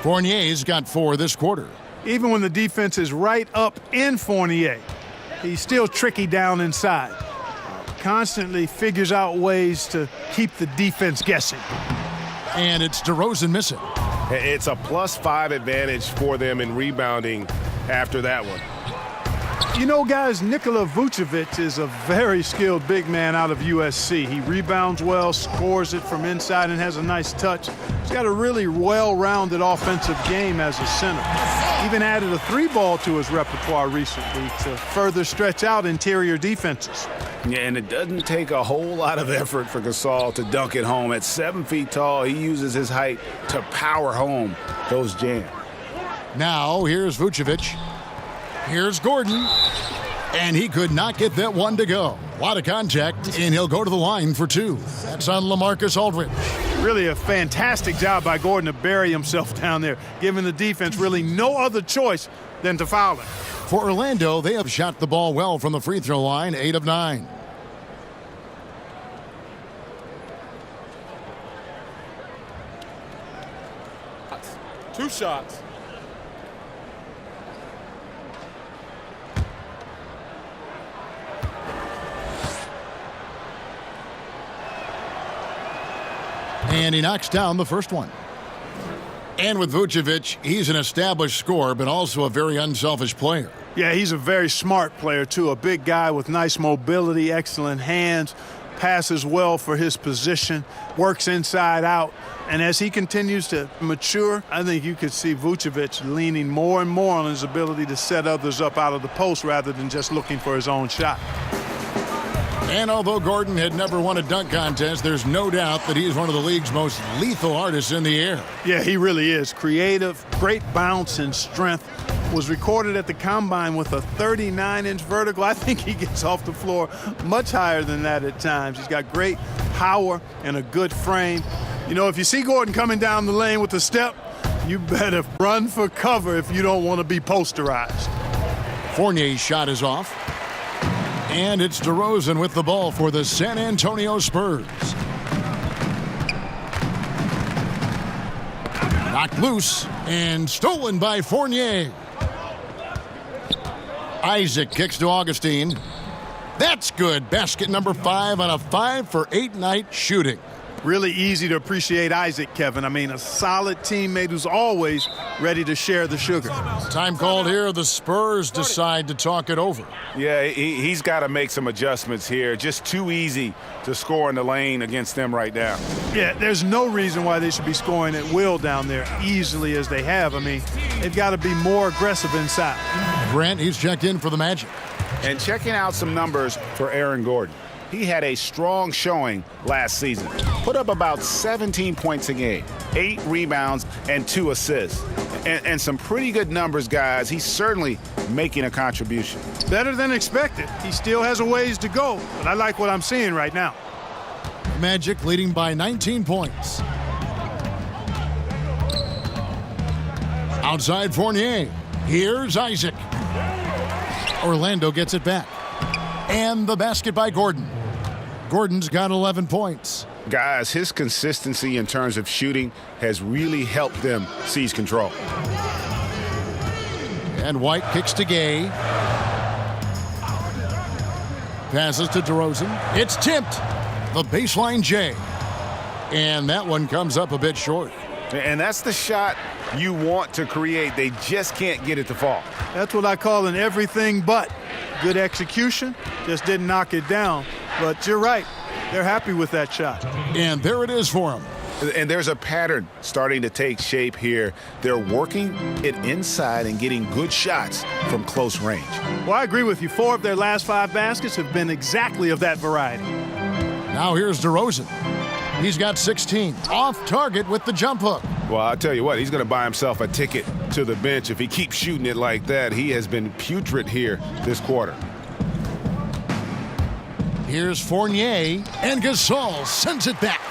Fournier's got 4 this quarter. Even when the defense is right up in Fournier, he's still tricky down inside. Constantly figures out ways to keep the defense guessing. And it's DeRozan missing. It's a +5 advantage for them in rebounding after that one. You know, guys, Nikola Vucevic is a very skilled big man out of USC. He rebounds well, scores it from inside, and has a nice touch. He's got a really well-rounded offensive game as a center. Even added a 3-ball to his repertoire recently to further stretch out interior defenses. Yeah, and it doesn't take a whole lot of effort for Gasol to dunk it home. At 7 feet tall, he uses his height to power home those jams. Now, here's Vucevic. Here's Gordon. And he could not get that one to go. A lot of contact, and he'll go to the line for 2. That's on LaMarcus Aldridge. Really a fantastic job by Gordon to bury himself down there, giving the defense really no other choice than to foul him. For Orlando, they have shot the ball well from the free throw line, 8 of 9. Two shots. And he knocks down the first one. And with Vucevic, he's an established scorer, but also a very unselfish player. Yeah, he's a very smart player, too. A big guy with nice mobility, excellent hands, passes well for his position, works inside out. And as he continues to mature, I think you could see Vucevic leaning more and more on his ability to set others up out of the post rather than just looking for his own shot. And although Gordon had never won a dunk contest, there's no doubt that he's one of the league's most lethal artists in the air. Yeah, he really is. Creative, great bounce and strength. Was recorded at the Combine with a 39-inch vertical. I think he gets off the floor much higher than that at times. He's got great power and a good frame. You know, if you see Gordon coming down the lane with a step, you better run for cover if you don't want to be posterized. Fournier's shot is off. And it's DeRozan with the ball for the San Antonio Spurs. Knocked loose and stolen by Fournier. Isaac kicks to Augustine. That's good. Basket number 5 on a 5-for-8 night shooting. Really easy to appreciate Isaac, Kevin. I mean, a solid teammate who's always ready to share the sugar. Time called here. The Spurs decide to talk it over. Yeah, he's got to make some adjustments here. Just too easy to score in the lane against them right now. Yeah, there's no reason why they should be scoring at will down there easily as they have. I mean, they've got to be more aggressive inside. Grant, he's checked in for the Magic. And checking out some numbers for Aaron Gordon. He had a strong showing last season. Put up about 17 points a game, 8 rebounds, and 2 assists. And some pretty good numbers, guys. He's certainly making a contribution. Better than expected. He still has a ways to go, but I like what I'm seeing right now. Magic leading by 19 points. Outside Fournier. Here's Isaac. Orlando gets it back. And the basket by Gordon. Gordon's got 11 points. Guys, his consistency in terms of shooting has really helped them seize control. And White kicks to Gay. Passes to DeRozan. It's tipped. The baseline J. And that one comes up a bit short. And that's the shot you want to create. They just can't get it to fall. That's what I call an everything but. Good execution, just didn't knock it down. But you're right, they're happy with that shot. And there it is for them. And there's a pattern starting to take shape here. They're working it inside and getting good shots from close range. Well, I agree with you. 4 of their last 5 baskets have been exactly of that variety. Now here's DeRozan. He's got 16. Off target with the jump hook. Well, I'll tell you what, he's going to buy himself a ticket to the bench if he keeps shooting it like that. He has been putrid here this quarter. Here's Fournier, and Gasol sends it back.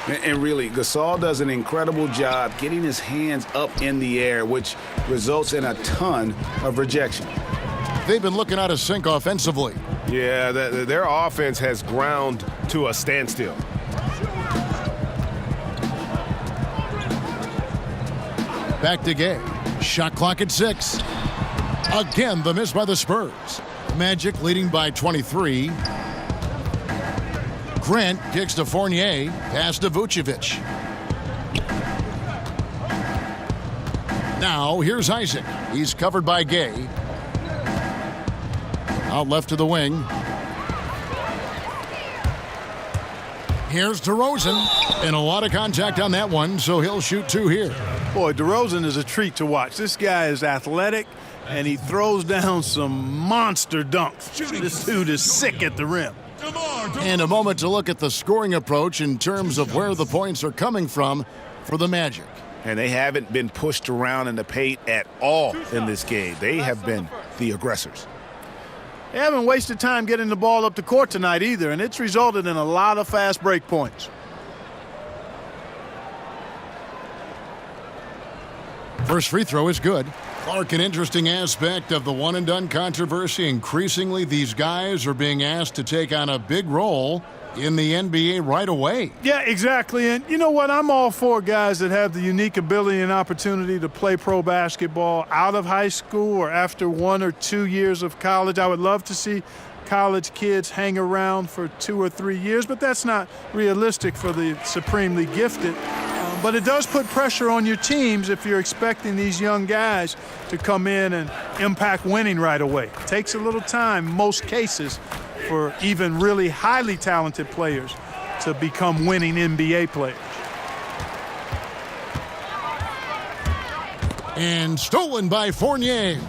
And really, Gasol does an incredible job getting his hands up in the air, which results in a ton of rejection. They've been looking out of sync offensively. Yeah, their offense has ground to a standstill. Back to Gay. Shot clock at 6. Again, the miss by the Spurs. Magic leading by 23. Grant kicks to Fournier. Pass to Vucevic. Now, here's Isaac. He's covered by Gay. Out left to the wing. Here's DeRozan. And a lot of contact on that one, so he'll shoot 2 here. Boy, DeRozan is a treat to watch. This guy is athletic, and he throws down some monster dunks. This dude is sick at the rim. And a moment to look at the scoring approach in terms of where the points are coming from for the Magic. And they haven't been pushed around in the paint at all in this game. They have been the aggressors. They haven't wasted time getting the ball up the court tonight either, and it's resulted in a lot of fast break points. First free throw is good. Clark, an interesting aspect of the one-and-done controversy. Increasingly, these guys are being asked to take on a big role in the NBA right away. Yeah, exactly. And you know what? I'm all for guys that have the unique ability and opportunity to play pro basketball out of high school or after 1 or 2 years of college. I would love to see college kids hang around for 2 or 3 years, but that's not realistic for the supremely gifted. But it does put pressure on your teams if you're expecting these young guys to come in and impact winning right away. It takes a little time, most cases, for even really highly talented players to become winning NBA players. And stolen by Fournier.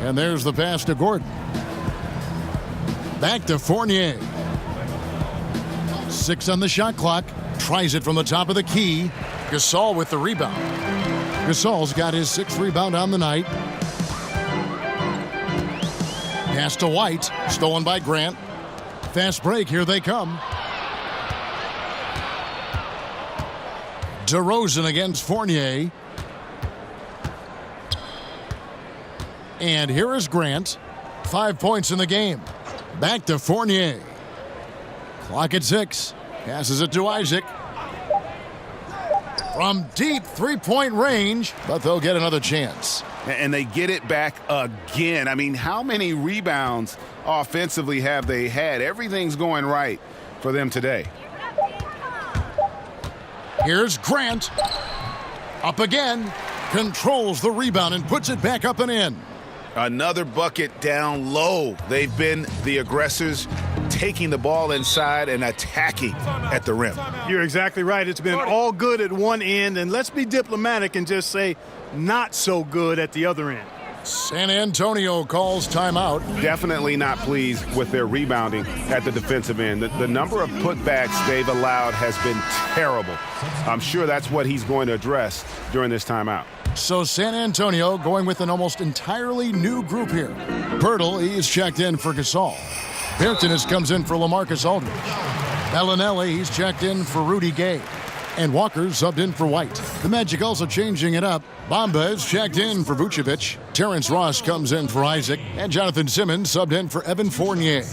And there's the pass to Gordon. Back to Fournier. 6 on the shot clock. Tries it from the top of the key. Gasol with the rebound. Gasol's got his 6th rebound on the night. Pass to White. Stolen by Grant. Fast break. Here they come. DeRozan against Fournier. And here is Grant. 5 points in the game. Back to Fournier. Clock at 6. Passes it to Isaac. From deep three-point range, but they'll get another chance. And they get it back again. I mean, how many rebounds offensively have they had? Everything's going right for them today. Here's Grant. Up again. Controls the rebound and puts it back up and in. Another bucket down low. They've been the aggressors, taking the ball inside and attacking at the rim. You're exactly right. It's been all good at one end, and let's be diplomatic and just say not so good at the other end. San Antonio calls timeout. Definitely not pleased with their rebounding at the defensive end. The number of putbacks they've allowed has been terrible. I'm sure that's what he's going to address during this timeout. So San Antonio going with an almost entirely new group here. Pirtle, he's checked in for Gasol. Bertans comes in for LaMarcus Aldridge. Bellinelli, he's checked in for Rudy Gay. And Walker subbed in for White. The Magic also changing it up. Bamba is checked in for Vucevic. Terrence Ross comes in for Isaac. And Jonathan Simmons subbed in for Evan Fournier.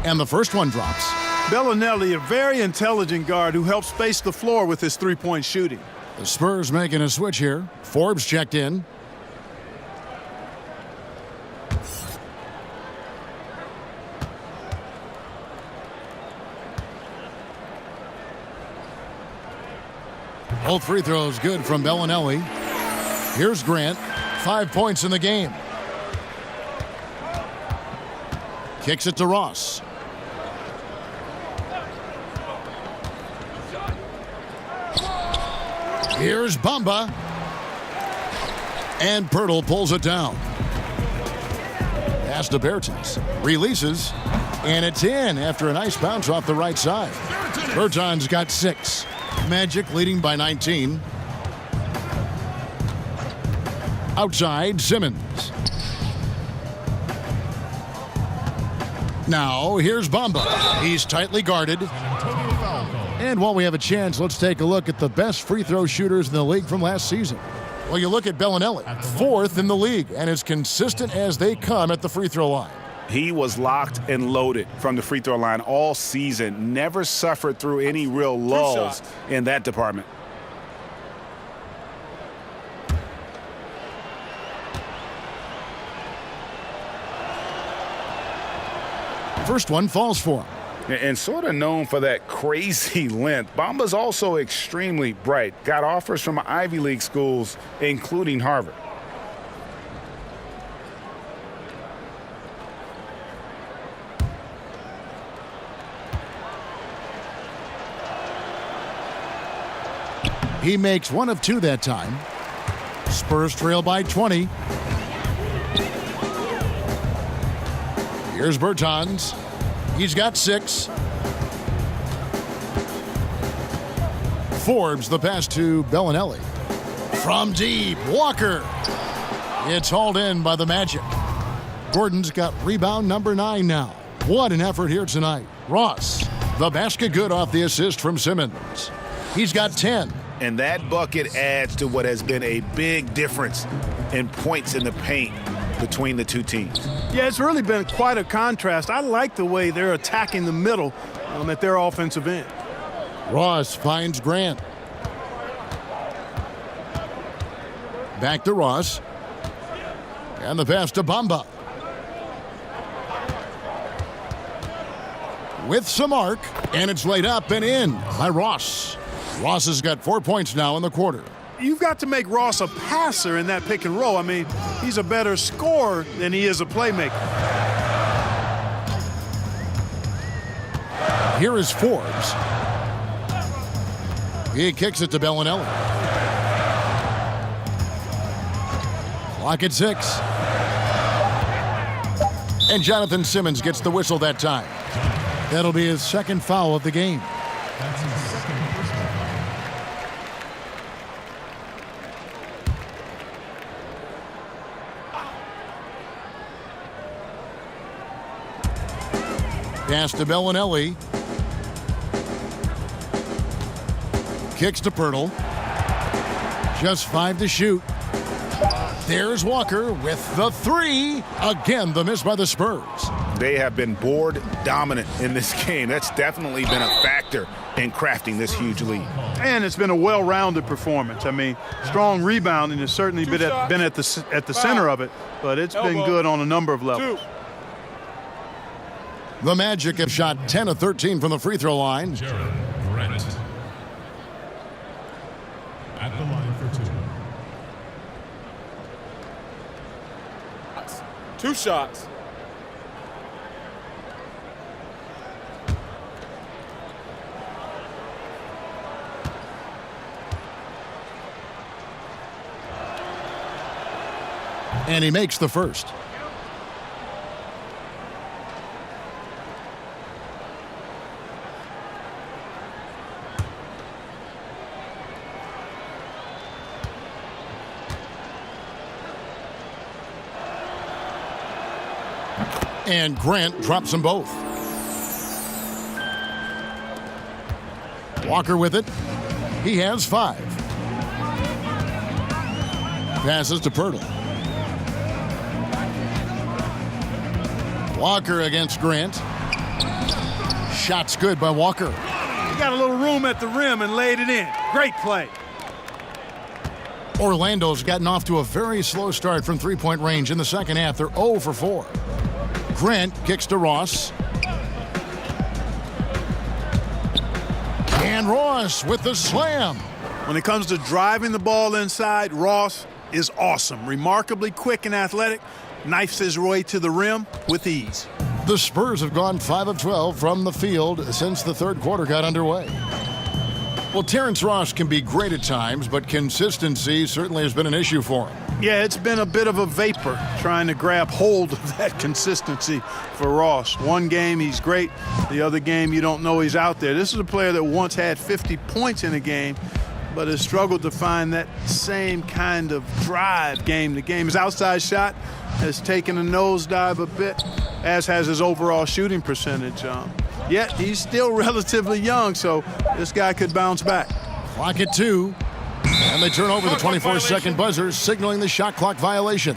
And the first one drops. Bellinelli, a very intelligent guard who helps space the floor with his three-point shooting. The Spurs making a switch here. Forbes checked in. Both free throws good from Bellinelli. Here's Grant. 5 points in the game. Kicks it to Ross. Here's Bamba. And Pirtle pulls it down. Pass to Bertans. Releases. And it's in after a nice bounce off the right side. Bertans got 6. Magic leading by 19. Outside, Simmons. Now, here's Bamba. He's tightly guarded. And while we have a chance, let's take a look at the best free throw shooters in the league from last season. Well, you look at Bellinelli, 4th in the league, and as consistent as they come at the free throw line. He was locked and loaded from the free throw line all season. Never suffered through any real lulls in that department. First one falls for him. And sort of known for that crazy length, Bamba's also extremely bright. Got offers from Ivy League schools, including Harvard. He makes 1 of 2 that time. Spurs trail by 20. Here's Bertans. He's got 6. Forbes the pass to Bellinelli. From deep, Walker. It's hauled in by the Magic. Gordon's got rebound number 9 now. What an effort here tonight. Ross, the basket good off the assist from Simmons. He's got 10. And that bucket adds to what has been a big difference in points in the paint between the two teams. Yeah, it's really been quite a contrast. I like the way they're attacking the middle at their offensive end. Ross finds Grant. Back to Ross. And the pass to Bamba. With some arc, and it's laid up and in by Ross. Ross has got 4 points now in the quarter. You've got to make Ross a passer in that pick and roll. I mean, he's a better scorer than he is a playmaker. Here is Forbes. He kicks it to Bellinelli. Clock at 6. And Jonathan Simmons gets the whistle that time. That'll be his second foul of the game. Pass to Bellinelli. Kicks to Pirtle. Just 5 to shoot. There's Walker with the 3. Again, the miss by the Spurs. They have been board dominant in this game. That's definitely been a factor in crafting this huge lead. And it's been a well-rounded performance. I mean, strong rebounding has certainly been at the center of it, but it's been good on a number of levels. The Magic have shot 10 of 13 from the free throw line. Jared Grant. At the line for 2. 2 shots. And he makes the first. And Grant drops them both. Walker with it. He has 5. Passes to Pirtle. Walker against Grant. Shot's good by Walker. He got a little room at the rim and laid it in. Great play. Orlando's gotten off to a very slow start from three-point range in the second half. They're 0 for 4. Grant kicks to Ross. And Ross with the slam. When it comes to driving the ball inside, Ross is awesome. Remarkably quick and athletic. Knifes his way to the rim with ease. The Spurs have gone 5 of 12 from the field since the third quarter got underway. Well, Terrence Ross can be great at times, but consistency certainly has been an issue for him. Yeah, it's been a bit of a vapor trying to grab hold of that consistency for Ross. One game he's great, the other game you don't know he's out there. This is a player that once had 50 points in a game, but has struggled to find that same kind of drive game to game. His outside shot has taken a nosedive a bit, as has his overall shooting percentage. Yet he's still relatively young, so this guy could bounce back. Clock at 2. And they turn over the 24-second buzzer, signaling the shot clock violation.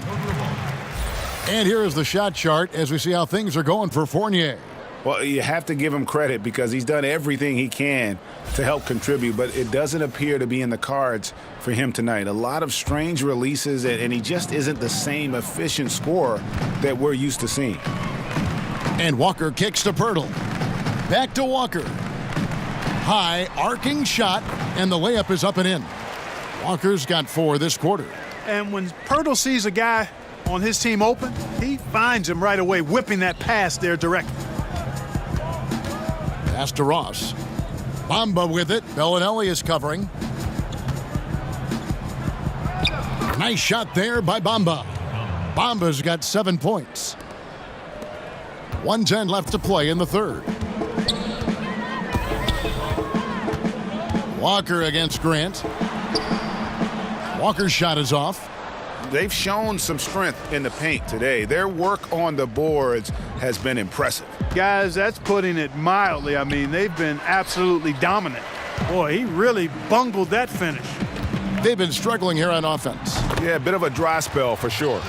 And here is the shot chart as we see how things are going for Fournier. Well, you have to give him credit because he's done everything he can to help contribute, but it doesn't appear to be in the cards for him tonight. A lot of strange releases, and he just isn't the same efficient scorer that we're used to seeing. And Walker kicks to Pirtle. Back to Walker. High, arcing shot, and the layup is up and in. Walker's got 4 this quarter. And when Pirtle sees a guy on his team open, he finds him right away, whipping that pass there directly. Pass to Ross. Bamba with it. Bellinelli is covering. Nice shot there by Bamba. Bamba's got 7 points. 1:10 left to play in the third. Walker against Grant. Walker's shot is off. They've shown some strength in the paint today. Their work on the boards has been impressive. Guys, that's putting it mildly. I mean, they've been absolutely dominant. Boy, he really bungled that finish. They've been struggling here on offense. Yeah, a bit of a dry spell for sure.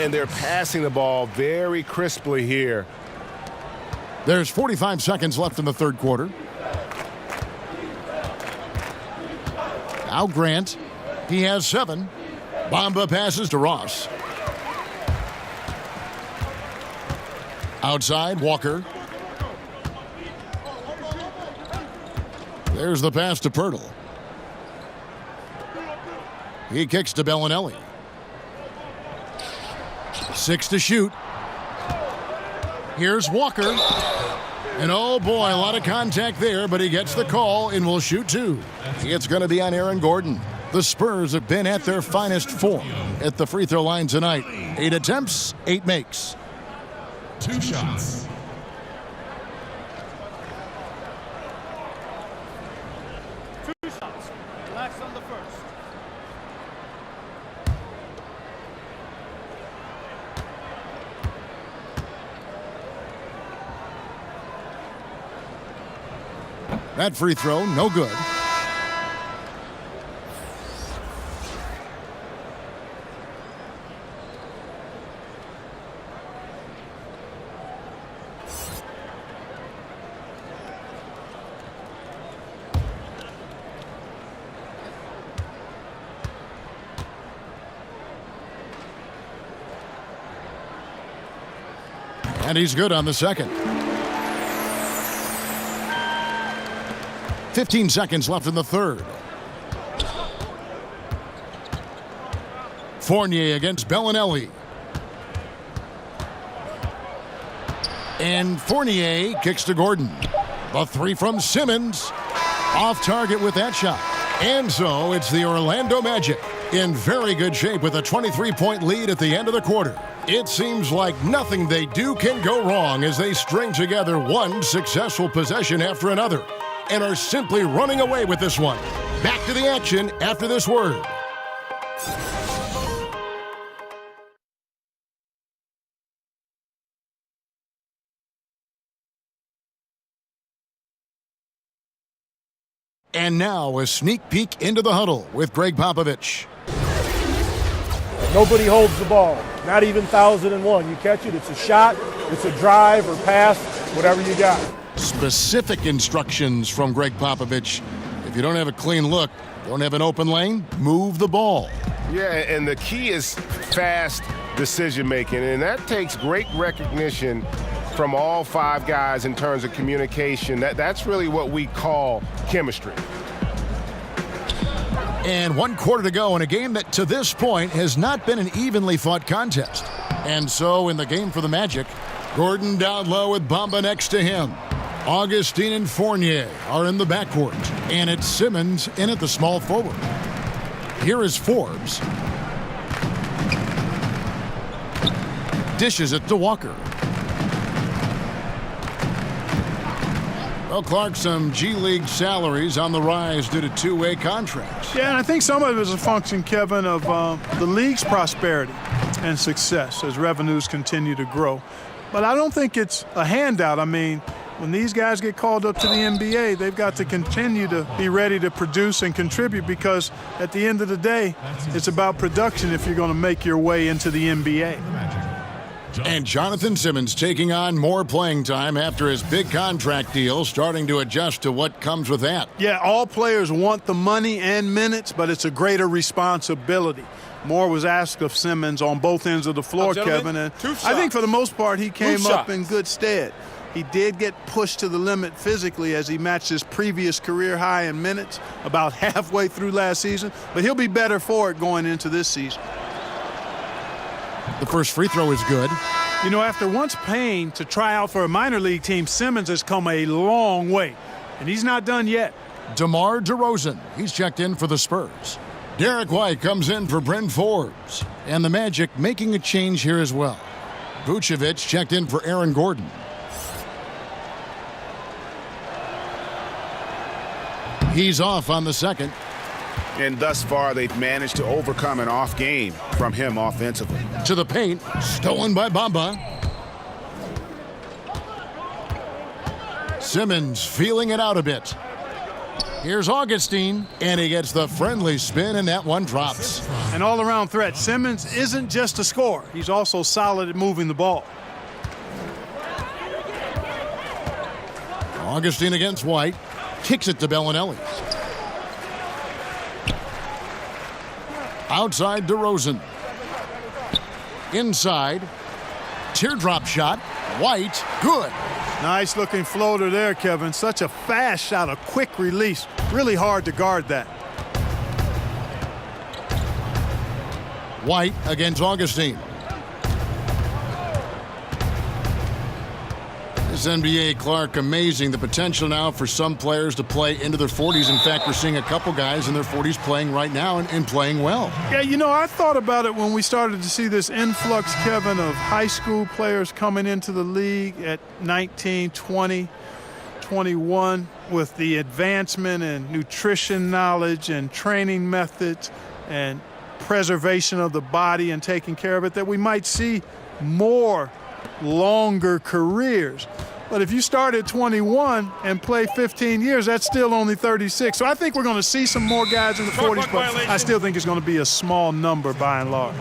And they're passing the ball very crisply here. There's 45 seconds left in the third quarter. Now Grant. He has 7. Bamba passes to Ross. Outside, Walker. There's the pass to Pirtle. He kicks to Bellinelli. 6 to shoot. Here's Walker. And oh boy, a lot of contact there, but he gets the call and will shoot 2. It's going to be on Aaron Gordon. The Spurs have been at their finest form at the free throw line tonight. 8 attempts, 8 makes. 2 shots. Relax on the first. That free throw, no good. And he's good on the second. 15 seconds left in the third. Fournier against Bellinelli. And Fournier kicks to Gordon. The three from Simmons. Off target with that shot. And so it's the Orlando Magic in very good shape with a 23-point lead at the end of the quarter. It seems like nothing they do can go wrong as they string together one successful possession after another and are simply running away with this one. Back to the action after this word. And now a sneak peek into the huddle with Greg Popovich. Nobody holds the ball, not even 1001. You catch it, it's a shot, it's a drive or pass, whatever you got. Specific instructions from Greg Popovich. If you don't have a clean look, don't have an open lane, move the ball. Yeah, and the key is fast decision-making, and that takes great recognition from all five guys in terms of communication. That's really what we call chemistry. And 1 quarter to go in a game that to this point has not been an evenly fought contest. And so in the game for the Magic, Gordon down low with Bamba next to him. Augustine and Fournier are in the backcourt. And it's Simmons in at the small forward. Here is Forbes. Dishes it to Walker. Well, Clark, some G League salaries on the rise due to two-way contracts. Yeah, and I think some of it is a function, Kevin, of the league's prosperity and success as revenues continue to grow. But I don't think it's a handout. I mean, when these guys get called up to the NBA, they've got to continue to be ready to produce and contribute because at the end of the day, it's about production if you're going to make your way into the NBA. And Jonathan Simmons taking on more playing time after his big contract deal, starting to adjust to what comes with that. Yeah, all players want the money and minutes, but it's a greater responsibility. More was asked of Simmons on both ends of the floor, Kevin, and I think for the most part he came up in good stead. He did get pushed to the limit physically as he matched his previous career high in minutes about halfway through last season, but he'll be better for it going into this season. The first free throw is good. You know, after once paying to try out for a minor league team, Simmons has come a long way, and he's not done yet. DeMar DeRozan, he's checked in for the Spurs. Derek White comes in for Bryn Forbes. And the Magic making a change here as well. Vucevic checked in for Aaron Gordon. He's off on the second. And thus far, they've managed to overcome an off game from him offensively. To the paint, stolen by Bamba. Simmons feeling it out a bit. Here's Augustine, and he gets the friendly spin, and that one drops. An all-around threat. Simmons isn't just a scorer. He's also solid at moving the ball. Augustine against White. Kicks it to Bellinelli. Outside DeRozan. Inside. Teardrop shot. White. Good. Nice looking floater there, Kevin. Such a fast shot, a quick release. Really hard to guard that. White against Augustine. This NBA, Clark, amazing. The potential now for some players to play into their 40s. In fact, we're seeing a couple guys in their 40s playing right now and playing well. Yeah, you know, I thought about it when we started to see this influx, Kevin, of high school players coming into the league at 19, 20, 21 with the advancement in nutrition knowledge and training methods and preservation of the body and taking care of it, that we might see more longer careers. But if you start at 21 and play 15 years, that's still only 36. So I think we're going to see some more guys in the 40s, but I still think it's going to be a small number by and large.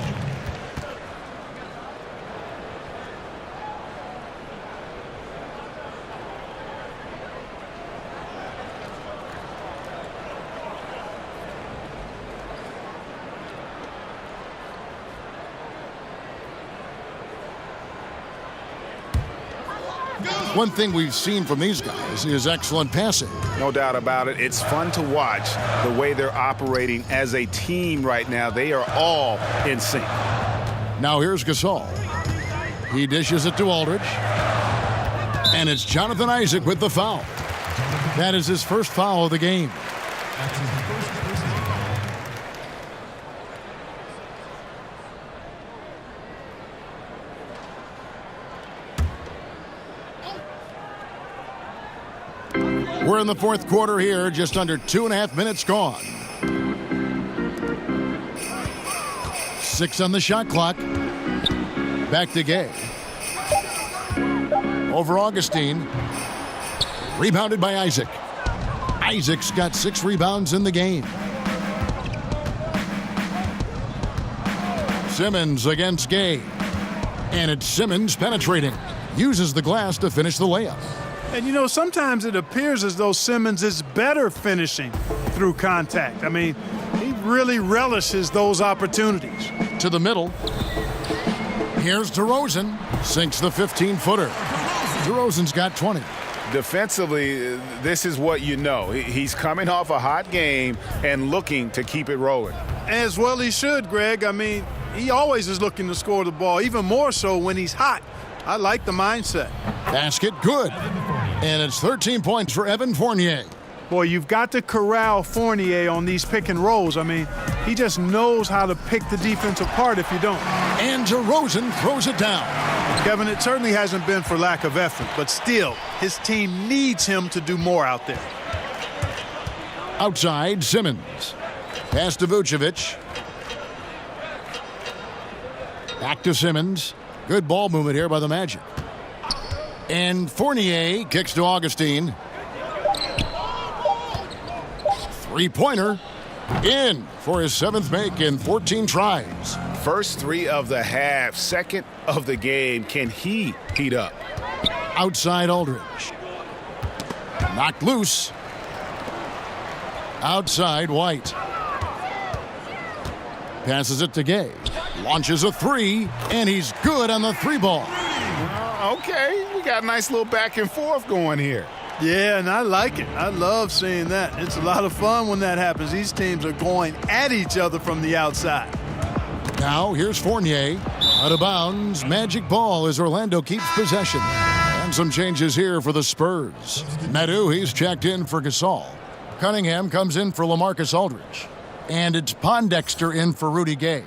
One thing we've seen from these guys is excellent passing. No doubt about it. It's fun to watch the way they're operating as a team right now. They are all in sync. Now here's Gasol. He dishes it to Aldridge. And it's Jonathan Isaac with the foul. That is his first foul of the game. We're in the fourth quarter here, just under 2.5 minutes gone. 6 on the shot clock. Back to Gay. Over Augustine. Rebounded by Isaac. Isaac's got 6 rebounds in the game. Simmons against Gay. And it's Simmons penetrating. Uses the glass to finish the layup. And, you know, sometimes it appears as though Simmons is better finishing through contact. I mean, he really relishes those opportunities. To the middle. Here's DeRozan. Sinks the 15-footer. DeRozan's got 20. Defensively, this is what you know. He's coming off a hot game and looking to keep it rolling. As well he should, Greg. I mean, he always is looking to score the ball, even more so when he's hot. I like the mindset. Basket good. And it's 13 points for Evan Fournier. Boy, you've got to corral Fournier on these pick and rolls. I mean, he just knows how to pick the defense apart if you don't. And DeRozan throws it down. Kevin, it certainly hasn't been for lack of effort, but still, his team needs him to do more out there. Outside, Simmons. Pass to Vucevic. Back to Simmons. Good ball movement here by the Magic. And Fournier kicks to Augustine. Three-pointer in for his 7th make in 14 tries. First 3 of the half, second of the game. Can he heat up? Outside Aldridge. Knocked loose. Outside White. Passes it to Gay. Launches a 3, and he's good on the 3-ball. Okay, we got a nice little back and forth going here. Yeah, and I like it. I love seeing that. It's a lot of fun when that happens. These teams are going at each other from the outside. Now here's Fournier. Out of bounds. Magic ball as Orlando keeps possession. And some changes here for the Spurs. Medu, he's checked in for Gasol. Cunningham comes in for LaMarcus Aldridge. And it's Pondexter in for Rudy Gay.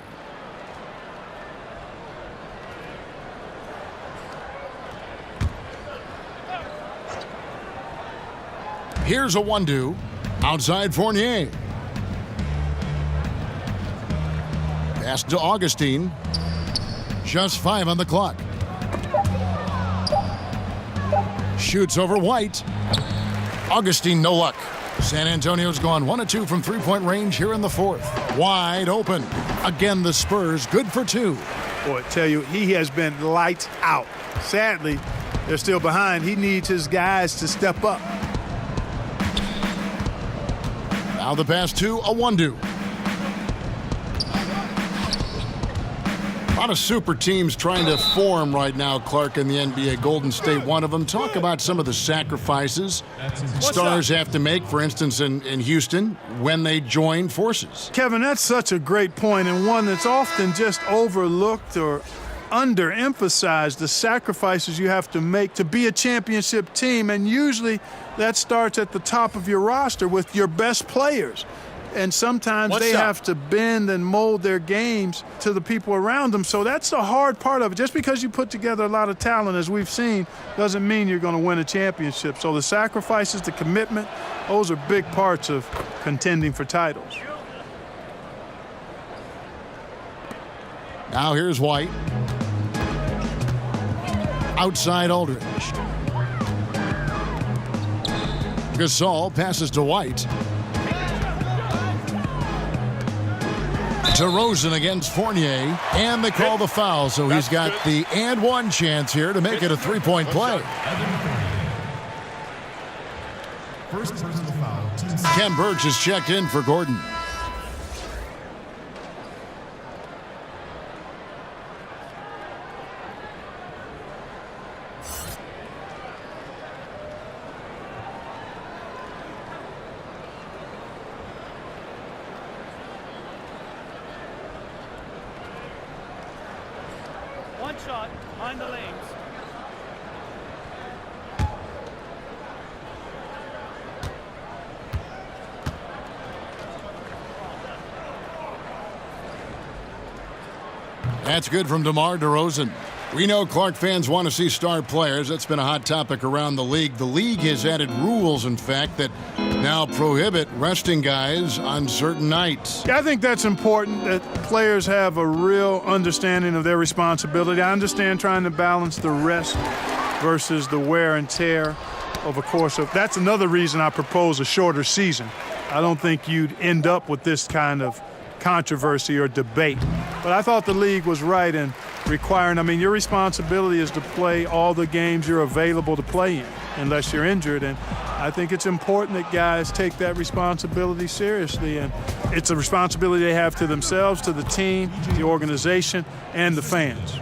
Here's a 1-2. Outside Fournier. Pass to Augustine. Just 5 on the clock. Shoots over White. Augustine, no luck. San Antonio's gone 1 of 2 from three-point range here in the 4th. Wide open. Again, the Spurs good for 2. Boy, I tell you, he has been lights out. Sadly, they're still behind. He needs his guys to step up. Now the pass to a 1-2. A lot of super teams trying to form right now, Clark, in the NBA. Golden State, one of them. Talk about some of the sacrifices stars have to make, for instance, in Houston, when they join forces. Kevin, that's such a great point, and one that's often just overlooked or underemphasized, the sacrifices you have to make to be a championship team. And usually that starts at the top of your roster with your best players. And sometimes they have to bend and mold their games to the people around them. So that's the hard part of it. Just because you put together a lot of talent, as we've seen, doesn't mean you're going to win a championship. So the sacrifices, the commitment, those are big parts of contending for titles. Now here's White. Outside Aldridge. Gasol passes to White. DeRozan against Fournier, and they call the foul, so he's got the and one chance here to make it a three-point play. First personal foul. Ken Birch is checked in for Gordon. One shot behind the lanes. That's good from DeMar DeRozan. We know Clark fans want to see star players. That's been a hot topic around the league. The league has added rules, in fact, that now prohibit resting guys on certain nights. Yeah, I think that's important, that players have a real understanding of their responsibility. I understand trying to balance the rest versus the wear and tear of a course. That's another reason I propose a shorter season. I don't think you'd end up with this kind of controversy or debate. But I thought the league was right in requiring, your responsibility is to play all the games you're available to play in, unless you're injured. And I think it's important that guys take that responsibility seriously. And it's a responsibility they have to themselves, to the team, the organization, and the fans.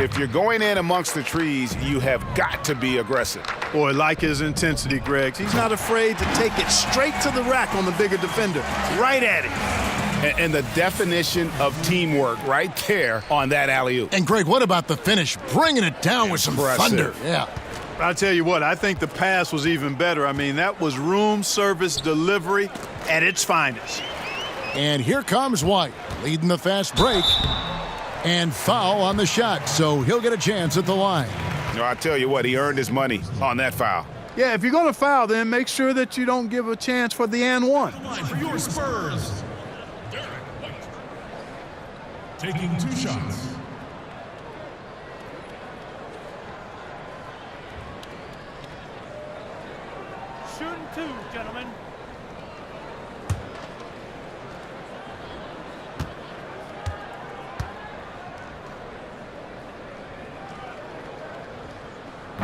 If you're going in amongst the trees, you have got to be aggressive. Boy, like his intensity, Greg. He's not afraid to take it straight to the rack on the bigger defender, right at it. And the definition of teamwork right there on that alley-oop. And, Greg, what about the finish? Bringing it down with some thunder. Yeah. I'll tell you what, I think the pass was even better. That was room service delivery at its finest. And here comes White, leading the fast break. And foul on the shot, so he'll get a chance at the line. I'll tell you what, he earned his money on that foul. Yeah, if you're going to foul, then make sure that you don't give a chance for the and one. For your Spurs, taking 2 shots. Shooting 2, gentlemen.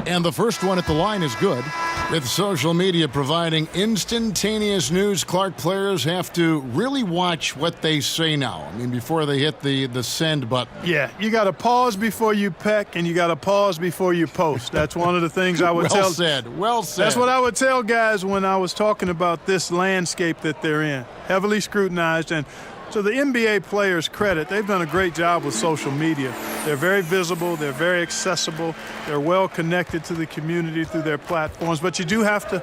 And the first one at the line is good. With social media providing instantaneous news, Clark players have to really watch what they say now. Before they hit the send button. Yeah, you got to pause before you peck, and you got to pause before you post. That's one of the things I would tell. Well said. That's what I would tell guys when I was talking about this landscape that they're in. Heavily scrutinized. And to the NBA players' credit, they've done a great job with social media. They're very visible. They're very accessible. They're well connected to the community through their platforms. But you do have to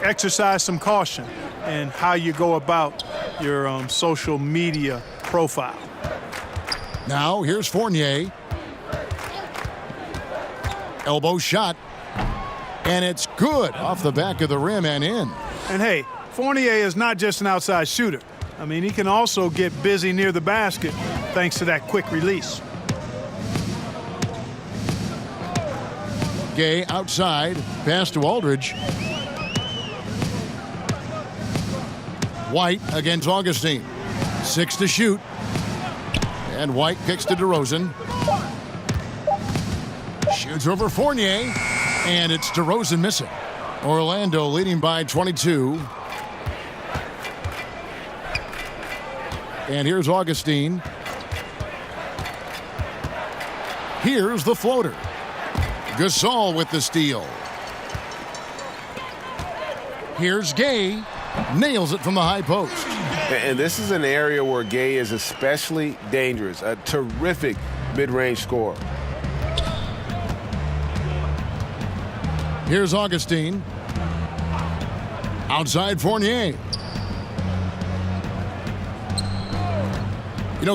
exercise some caution in how you go about your social media profile. Now, here's Fournier. Elbow shot. And it's good off the back of the rim and in. And, hey, Fournier is not just an outside shooter. He can also get busy near the basket thanks to that quick release. Gay outside, pass to Aldridge. White against Augustine. 6 to shoot. And White kicks to DeRozan. Shoots over Fournier. And it's DeRozan missing. Orlando leading by 22. And here's Augustine. Here's the floater. Gasol with the steal. Here's Gay. Nails it from the high post. And this is an area where Gay is especially dangerous. A terrific mid-range scorer. Here's Augustine. Outside Fournier.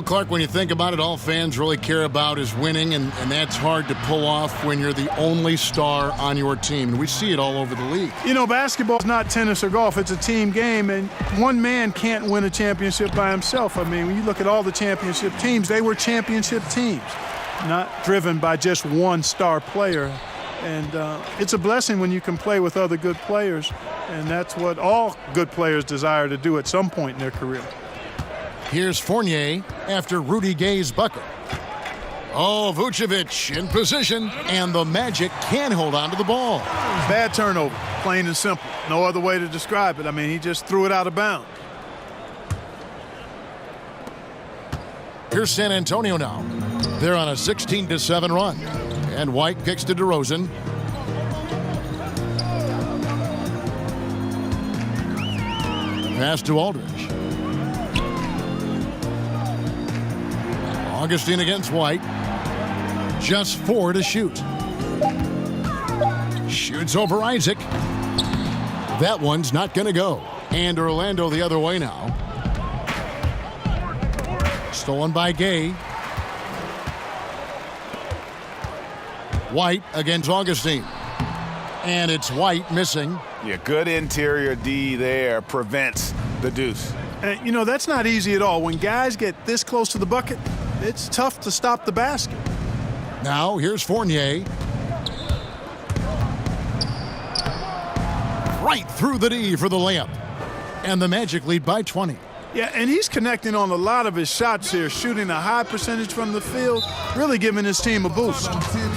Clark, when you think about it, all fans really care about is winning, and that's hard to pull off when you're the only star on your team. And we see it all over the league. Basketball's not tennis or golf. It's a team game, and one man can't win a championship by himself. When you look at all the championship teams, they were championship teams, not driven by just one star player. And it's a blessing when you can play with other good players, and that's what all good players desire to do at some point in their career. Here's Fournier after Rudy Gay's bucket. Oh, Vucevic in position, and the Magic can hold on to the ball. Bad turnover, plain and simple. No other way to describe it. I mean, he just threw it out of bounds. Here's San Antonio now. They're on a 16-7 run. And White kicks to DeRozan. Pass to Aldridge. Augustine against White. Just 4 to shoot. Shoots over Isaac. That one's not going to go. And Orlando the other way now. Stolen by Gay. White against Augustine. And it's White missing. Yeah, good interior D there prevents the deuce. And, you know, that's not easy at all. When guys get this close to the bucket, it's tough to stop the basket. Now here's Fournier. Right through the D for the layup. And the Magic lead by 20. Yeah, and he's connecting on a lot of his shots here, shooting a high percentage from the field, really giving his team a boost.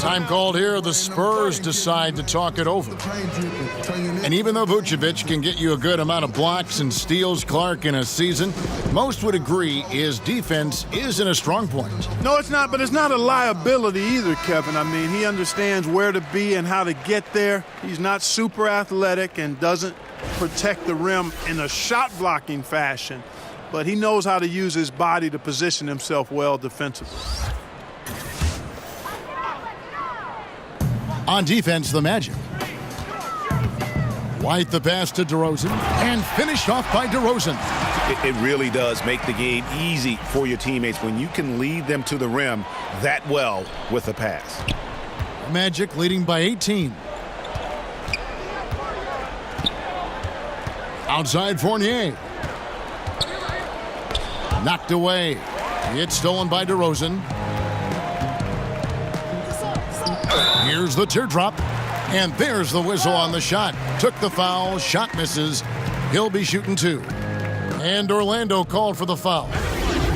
Time called here. The Spurs decide to talk it over. And even though Vucevic can get you a good amount of blocks and steals, Clark, in a season, most would agree his defense isn't a strong point. No, it's not, but it's not a liability either, Kevin. I mean, he understands where to be and how to get there. He's not super athletic and doesn't protect the rim in a shot-blocking fashion, but he knows how to use his body to position himself well defensively. On defense, the Magic. White the pass to DeRozan, and finished off by DeRozan. It really does make the game easy for your teammates when you can lead them to the rim that well with a pass. The Magic leading by 18. Outside Fournier. Knocked away. It's stolen by DeRozan. Here's the teardrop. And there's the whistle on the shot. Took the foul. Shot misses. He'll be shooting 2. And Orlando called for the foul.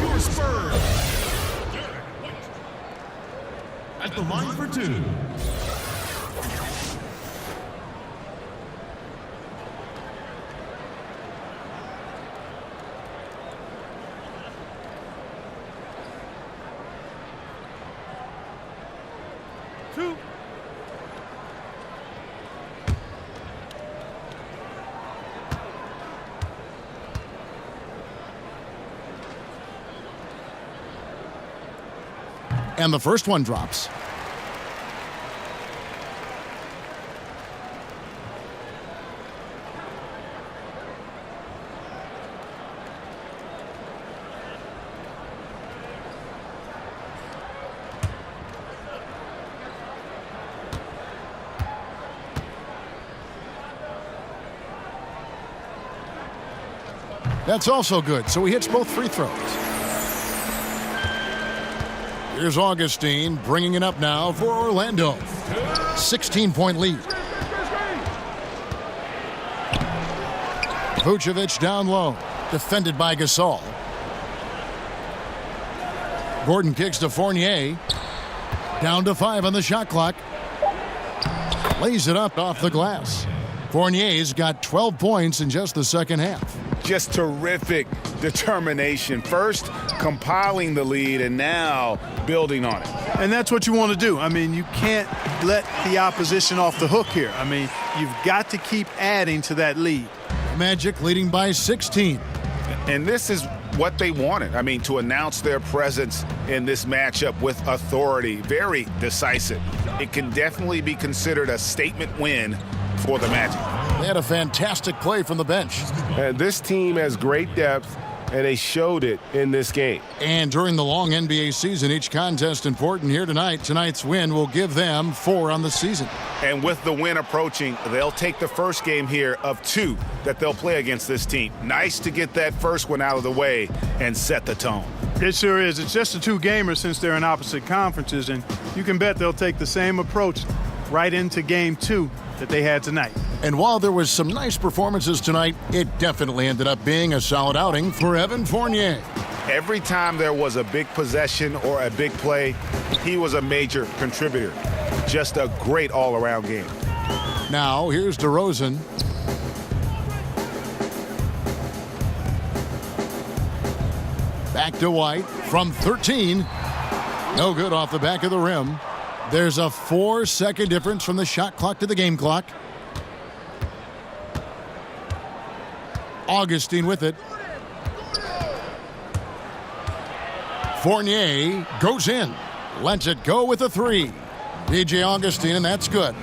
Your Spurs. At the line for 2. And the first one drops. That's also good, so he hits both free throws. Here's Augustine bringing it up now for Orlando. 16-point lead. Vucevic down low, defended by Gasol. Gordon kicks to Fournier. Down to 5 on the shot clock. Lays it up off the glass. Fournier's got 12 points in just the second half. Just terrific determination. First, compiling the lead, and now building on it. And that's what you want to do. I mean, you can't let the opposition off the hook here. I mean, you've got to keep adding to that lead. Magic leading by 16. And this is what they wanted. I mean, to announce their presence in this matchup with authority. Very decisive. It can definitely be considered a statement win for the Magic. They had a fantastic play from the bench. And this team has great depth, and they showed it in this game. And during the long NBA season, each contest important here tonight. Tonight's win will give them 4 on the season. And with the win approaching, they'll take the first game here of 2 that they'll play against this team. Nice to get that first one out of the way and set the tone. It sure is. It's just a 2-gamer since they're in opposite conferences, and you can bet they'll take the same approach right into game 2 that they had tonight. And while there was some nice performances tonight, it definitely ended up being a solid outing for Evan Fournier. Every time there was a big possession or a big play, he was a major contributor. Just a great all-around game. Now, here's DeRozan. Back to White from 13. No good off the back of the rim. There's a 4-second difference from the shot clock to the game clock. Augustine with it. Fournier goes in. Lets it go with a 3. DJ Augustine, and that's good.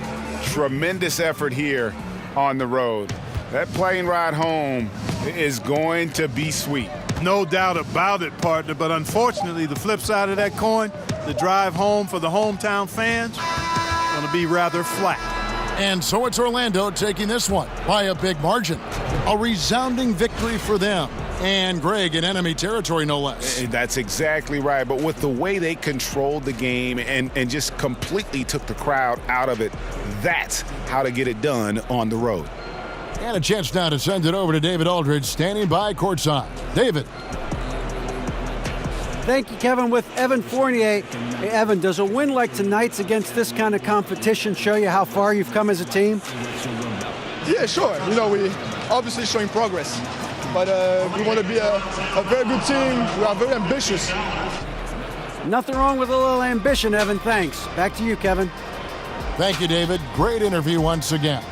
Tremendous effort here on the road. That plane ride home is going to be sweet. No doubt about it, partner, but unfortunately, the flip side of that coin, the drive home for the hometown fans, going to be rather flat. And so it's Orlando taking this one by a big margin. A resounding victory for them. And Greg in enemy territory, no less. That's exactly right. But with the way they controlled the game and just completely took the crowd out of it, that's how to get it done on the road. And a chance now to send it over to David Aldridge, standing by courtside. David. Thank you, Kevin. With Evan Fournier. Hey, Evan, does a win like tonight's against this kind of competition show you how far you've come as a team? Yeah, sure. You know, we obviously showing progress. But we want to be a very good team. We are very ambitious. Nothing wrong with a little ambition, Evan. Thanks. Back to you, Kevin. Thank you, David. Great interview once again.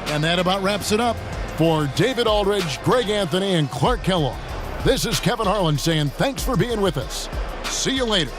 And that about wraps it up. For David Aldridge, Greg Anthony, and Clark Kellogg, this is Kevin Harlan saying thanks for being with us. See you later.